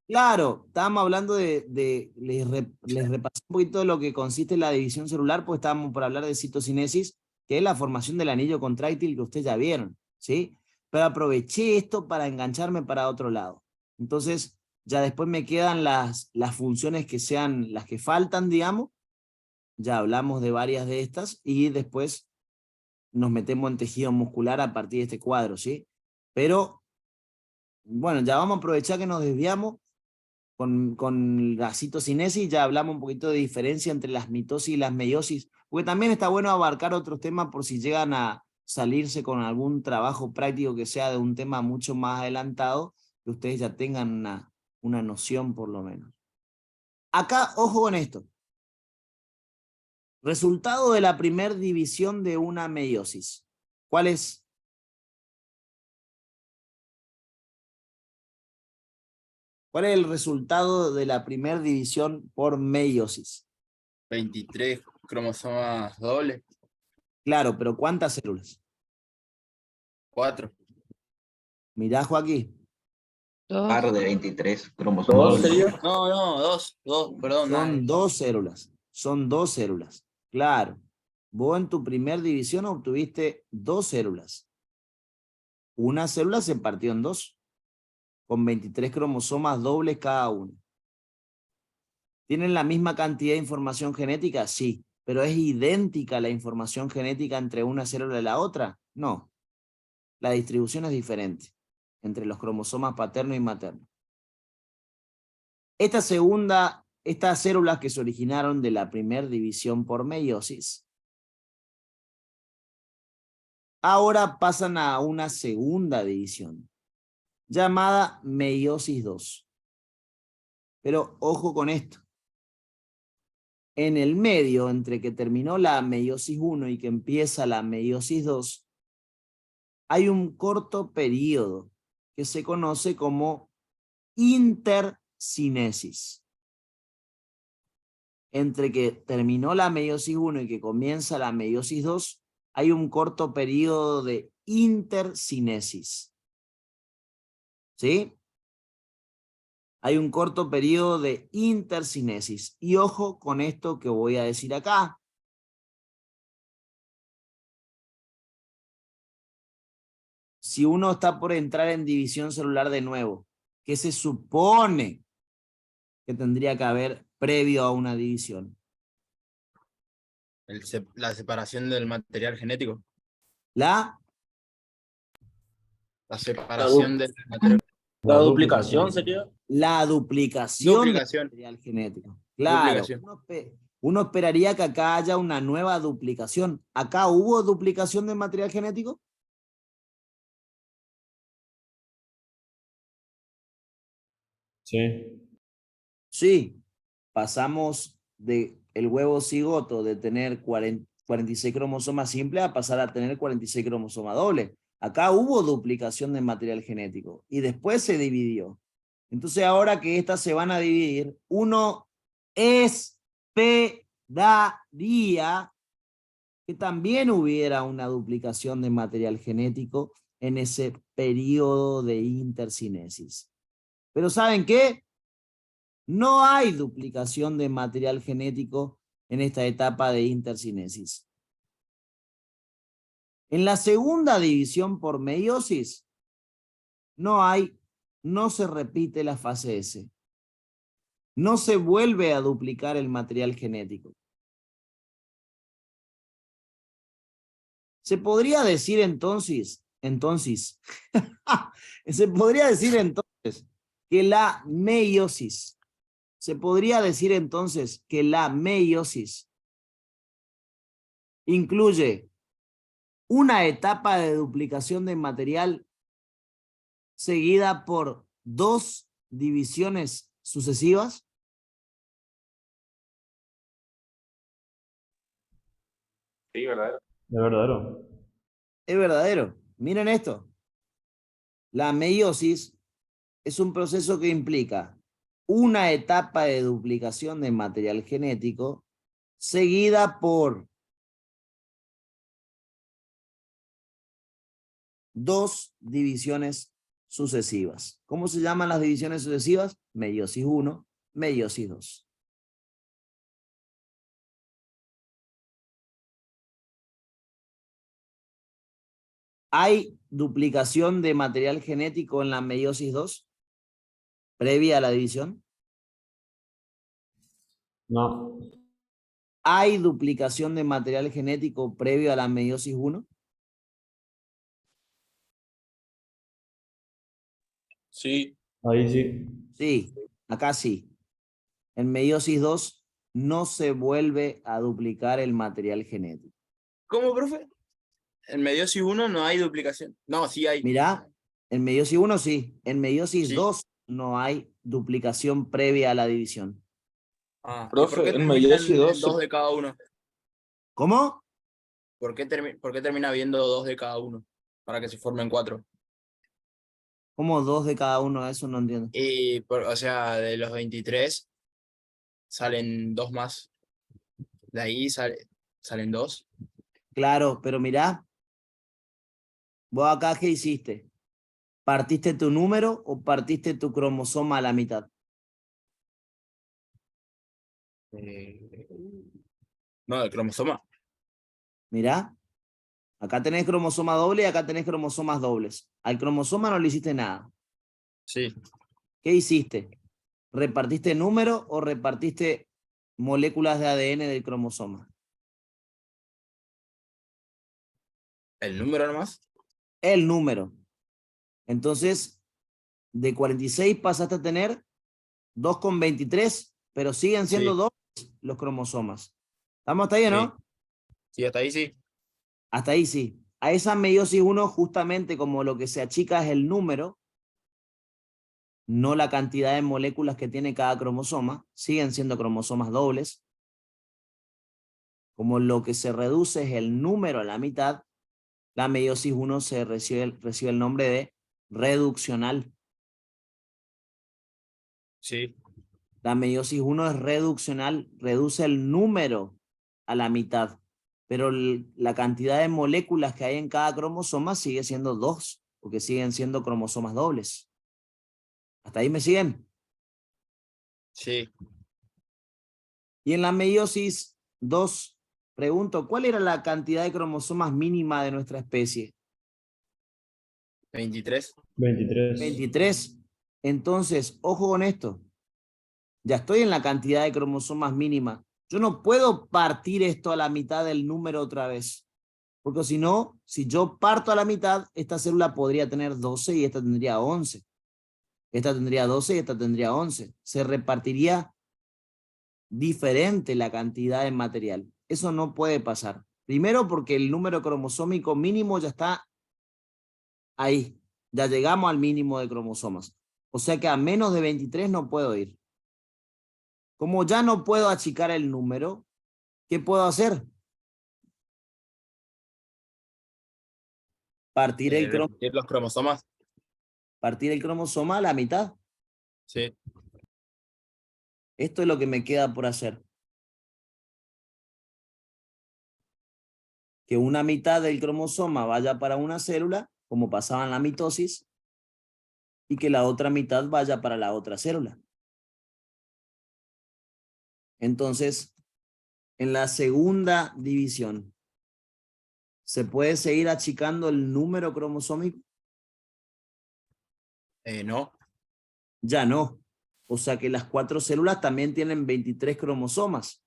Claro, estábamos hablando les repasé un poquito de lo que consiste en la división celular, pues estábamos por hablar de citocinesis, que es la formación del anillo contráctil que ustedes ya vieron, ¿sí? Pero aproveché esto para engancharme para otro lado. Entonces, ya después me quedan las funciones que sean las que faltan, digamos. Ya hablamos de varias de estas y después nos metemos en tejido muscular a partir de este cuadro, ¿sí? Pero, bueno, ya vamos a aprovechar que nos desviamos. Con la citocinesis ya hablamos un poquito de diferencia entre las mitosis y las meiosis, porque también está bueno abarcar otros temas por si llegan a salirse con algún trabajo práctico que sea de un tema mucho más adelantado, que ustedes ya tengan una noción por lo menos. Acá, ojo con esto. Resultado de la primera división de una meiosis. ¿Cuál es? ¿Cuál es el resultado de la primera división por meiosis? 23 cromosomas dobles. Claro, pero ¿cuántas células? 4. Mirá, Joaquín. Par de 23 ¿Dos cromosomas. sería? No, 2, perdón. Son 2 células. Son 2 células. Claro. Vos en tu primer división obtuviste 2 células. Una célula se partió en 2, con 23 cromosomas dobles cada uno. ¿Tienen la misma cantidad de información genética? Sí. ¿Pero es idéntica la información genética entre una célula y la otra? No. La distribución es diferente entre los cromosomas paterno y materno. Estas células que se originaron de la primera división por meiosis, ahora pasan a una segunda división, llamada meiosis 2. Pero ojo con esto. En el medio, entre que terminó la meiosis 1 y que empieza la meiosis 2, hay un corto periodo que se conoce como intercinesis. Entre que terminó la meiosis 1 y que comienza la meiosis 2, hay un corto periodo de intercinesis. ¿Sí? Hay un corto periodo de intercinesis. Y ojo con esto que voy a decir acá. Si uno está por entrar en división celular de nuevo, ¿qué se supone que tendría que haber previo a una división? La separación del material genético. La La separación del material. ¿La duplicación sería? duplicación del Duplicación. material genético. Claro, Duplicación. uno esperaría que acá haya una nueva duplicación. ¿Acá hubo duplicación del material genético? Sí. Sí, pasamos de el huevo cigoto de tener 46 cromosomas simples a pasar a tener 46 cromosomas dobles. Acá hubo duplicación del material genético y después se dividió. Entonces ahora que estas se van a dividir, uno esperaría que también hubiera una duplicación de material genético en ese periodo de intercinesis. Pero ¿saben qué? No hay duplicación de material genético en esta etapa de intercinesis. En la segunda división por meiosis, no se repite la fase S. No se vuelve a duplicar el material genético. Se podría decir entonces, se podría decir entonces que la meiosis, incluye una etapa de duplicación de material seguida por 2 divisiones sucesivas. Sí, ¿verdad? Es verdadero. Es verdadero. Miren esto. La meiosis es un proceso que implica una etapa de duplicación de material genético seguida por 2 divisiones sucesivas. ¿Cómo se llaman las divisiones sucesivas? Meiosis 1, meiosis 2. ¿Hay duplicación de material genético en la meiosis 2 previa a la división? No. ¿Hay duplicación de material genético previo a la meiosis 1? Sí. Ahí sí. Sí, acá sí. En meiosis 2 no se vuelve a duplicar el material genético. ¿Cómo, profe? En meiosis 1 no hay duplicación. No, sí hay. Mirá, en meiosis 1 sí, en meiosis Sí. 2 no hay duplicación previa a la división. Ah, ¿y Profe, por qué en termina meiosis en 2 2 de cada uno? ¿Cómo? ¿Por qué termina viendo 2 de cada uno? Para que se formen 4. ¿Cómo 2 de cada uno? Eso no entiendo. Y, o sea, de los 23 salen 2 más. De ahí salen 2. Claro, pero mirá, vos acá, ¿qué hiciste? ¿Partiste tu número o partiste tu cromosoma a la mitad? No, el cromosoma. Mirá, acá tenés cromosoma doble y acá tenés cromosomas dobles. Al cromosoma no le hiciste nada. Sí. ¿Qué hiciste? ¿Repartiste número o repartiste moléculas de ADN del cromosoma? ¿El número nomás? El número. Entonces, de 46 pasaste a tener 2,23, pero siguen siendo Sí. dobles los cromosomas. ¿Estamos hasta ahí o no? Sí, hasta ahí sí. Hasta ahí sí. A esa meiosis 1, justamente como lo que se achica es el número, no la cantidad de moléculas que tiene cada cromosoma, siguen siendo cromosomas dobles. Como lo que se reduce es el número a la mitad, la meiosis 1 se recibe el nombre de reduccional. Sí. La meiosis 1 es reduccional, reduce el número a la mitad, pero la cantidad de moléculas que hay en cada cromosoma sigue siendo 2, porque siguen siendo cromosomas dobles. ¿Hasta ahí me siguen? Sí. Y en la meiosis 2, pregunto, ¿cuál era la cantidad de cromosomas mínima de nuestra especie? 23. 23. 23. Entonces, ojo con esto. Ya estoy en la cantidad de cromosomas mínima. Yo no puedo partir esto a la mitad del número otra vez. Porque si no, si yo parto a la mitad, esta célula podría tener 12 y esta tendría 11. Esta tendría 12 y esta tendría 11. Se repartiría diferente la cantidad de material. Eso no puede pasar. Primero porque el número cromosómico mínimo ya está ahí. Ya llegamos al mínimo de cromosomas. O sea que a menos de 23 no puedo ir. Como ya no puedo achicar el número, ¿qué puedo hacer? Partir Repetir los cromosomas. partir el cromosoma a la mitad. Sí. Esto es lo que me queda por hacer. Que una mitad del cromosoma vaya para una célula, como pasaba en la mitosis, y que la otra mitad vaya para la otra célula. Entonces, en la segunda división, ¿se puede seguir achicando el número cromosómico? No. Ya no. O sea que las 4 células también tienen 23 cromosomas,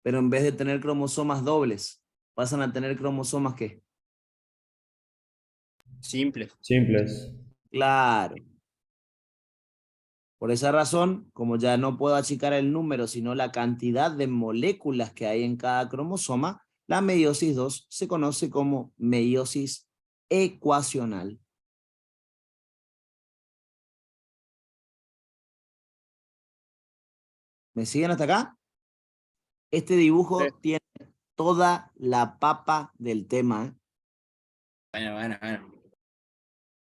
pero en vez de tener cromosomas dobles, pasan a tener cromosomas ¿qué? Simple. Simples. Claro. Por esa razón, como ya no puedo achicar el número, sino la cantidad de moléculas que hay en cada cromosoma, la meiosis 2 se conoce como meiosis ecuacional. ¿Me siguen hasta acá? Este dibujo Sí. tiene toda la papa del tema, ¿eh? Bueno.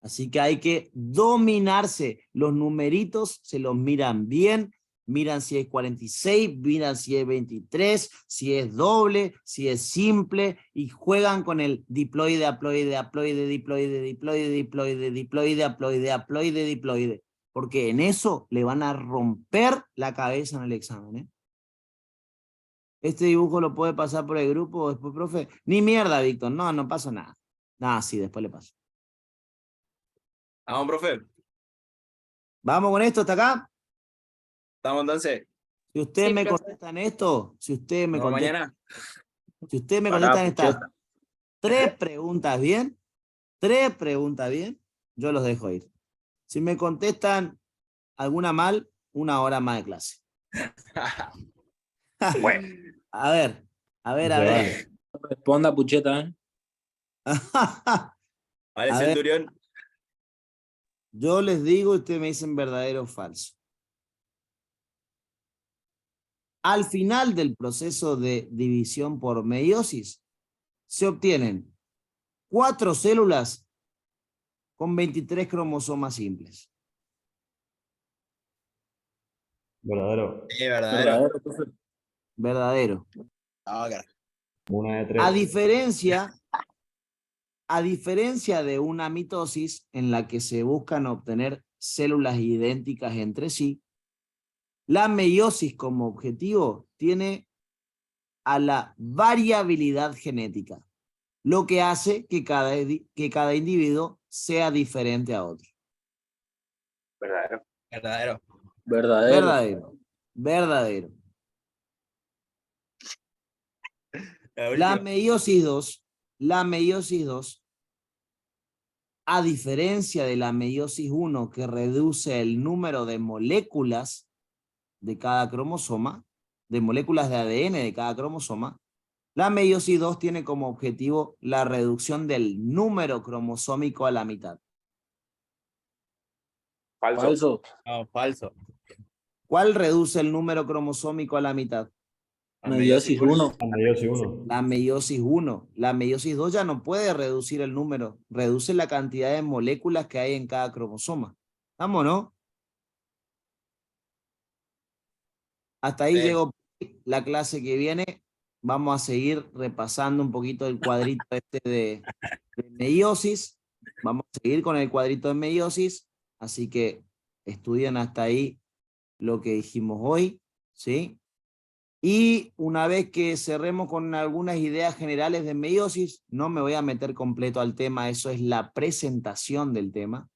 Así que hay que dominarse. Los numeritos se los miran bien. Miran si es 46, miran si es 23, si es doble, si es simple, y juegan con el diploide, haploide, haploide, diploide, diploide, diploide, diploide, haploide, haploide, diploide. Porque en eso le van a romper la cabeza en el examen, ¿eh? Este dibujo lo puede pasar por el grupo después, profe. Ni mierda, Víctor. No, no pasa nada. Nada, sí, después le paso. Vamos, profe. Vamos con esto hasta acá. Estamos entonces. Si ustedes Sí, me profe. contestan esto, si ustedes me Nos vemos contestan, mañana. si ustedes me Pará, contestan estas pucheta. 3 preguntas bien, yo los dejo ir. Si me contestan alguna mal, 1 hora más de clase. Bueno. A ver. Se vale. Responda, pucheta, ¿eh? Vale, A ver, Centurión. yo les digo y ustedes me dicen verdadero o falso. Al final del proceso de división por meiosis, se obtienen 4 células con 23 cromosomas simples. Verdadero. Verdadero. Verdadero, profe. Verdadero. Ah, cara. Una de 3. A diferencia de una mitosis en la que se buscan obtener células idénticas entre sí, la meiosis como objetivo tiene a la variabilidad genética, lo que hace que cada individuo sea diferente a otro. Verdadero. Verdadero. Verdadero. Verdadero. Verdadero. La La última. meiosis 2, a diferencia de la meiosis 1 que reduce el número de moléculas de cada cromosoma, de moléculas de ADN de cada cromosoma, la meiosis 2 tiene como objetivo la reducción del número cromosómico a la mitad. Falso. Falso. No, falso. ¿Cuál reduce el número cromosómico a la mitad? La Meiosis 1. La meiosis 1. La meiosis 1. La meiosis 2 ya no puede reducir el número, reduce la cantidad de moléculas que hay en cada cromosoma. ¿Estamos, no? Hasta ahí Sí. llegó la clase que viene. Vamos a seguir repasando un poquito el cuadrito este de meiosis. Vamos a seguir con el cuadrito de meiosis. Así que estudien hasta ahí lo que dijimos hoy, ¿sí? Y una vez que cerremos con algunas ideas generales de meiosis, no me voy a meter completo al tema, eso es la presentación del tema.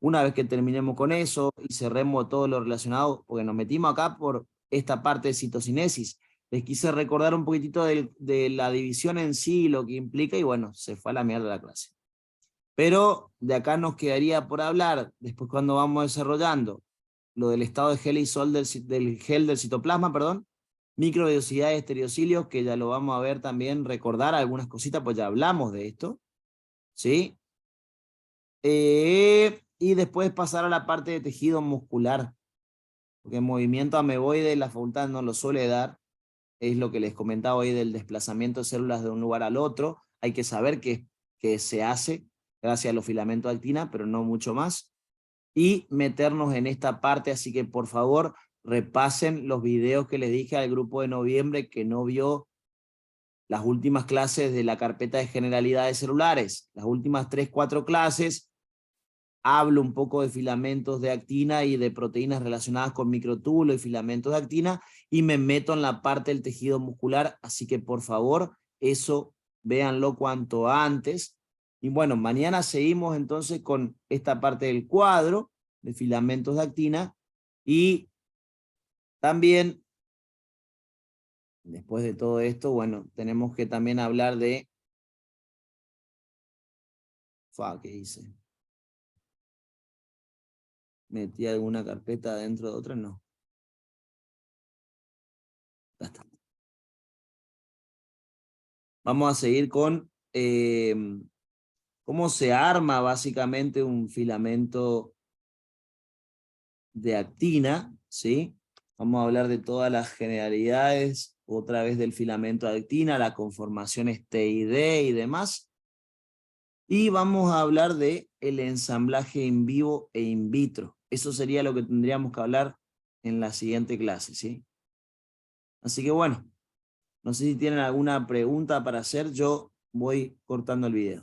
Una vez que terminemos con eso y cerremos todo lo relacionado, porque nos metimos acá por esta parte de citocinesis, les quise recordar un poquitito de la división en sí, lo que implica, y bueno, se fue a la mierda la clase. Pero de acá nos quedaría por hablar, después cuando vamos desarrollando lo del estado de gel y sol del gel del citoplasma, perdón, microvellosidad de estereocilios, que ya lo vamos a ver también, recordar algunas cositas, pues ya hablamos de esto, ¿sí? Y después pasar a la parte de tejido muscular, porque el movimiento ameboide la facultad no lo suele dar, es lo que les comentaba hoy del desplazamiento de células de un lugar al otro, hay que saber que se hace gracias a los filamentos de actina, pero no mucho más, y meternos en esta parte, así que por favor repasen los videos que les dije al grupo de noviembre que no vio las últimas clases de la carpeta de generalidades celulares, las últimas 3-4 clases, hablo un poco de filamentos de actina y de proteínas relacionadas con microtúbulos y filamentos de actina, y me meto en la parte del tejido muscular, así que por favor, eso véanlo cuanto antes. Y bueno, mañana seguimos entonces con esta parte del cuadro de filamentos de actina, y también, después de todo esto, bueno, tenemos que también hablar de... ¿Qué hice? ¿Metí alguna carpeta dentro de otra? No. Ya está. Vamos a seguir con cómo se arma básicamente un filamento de actina, ¿sí? Vamos a hablar de todas las generalidades, otra vez del filamento de actina, las conformaciones T y D y demás. Y vamos a hablar de el ensamblaje in vivo e in vitro. Eso sería lo que tendríamos que hablar en la siguiente clase, ¿sí? Así que bueno, no sé si tienen alguna pregunta para hacer, yo voy cortando el video.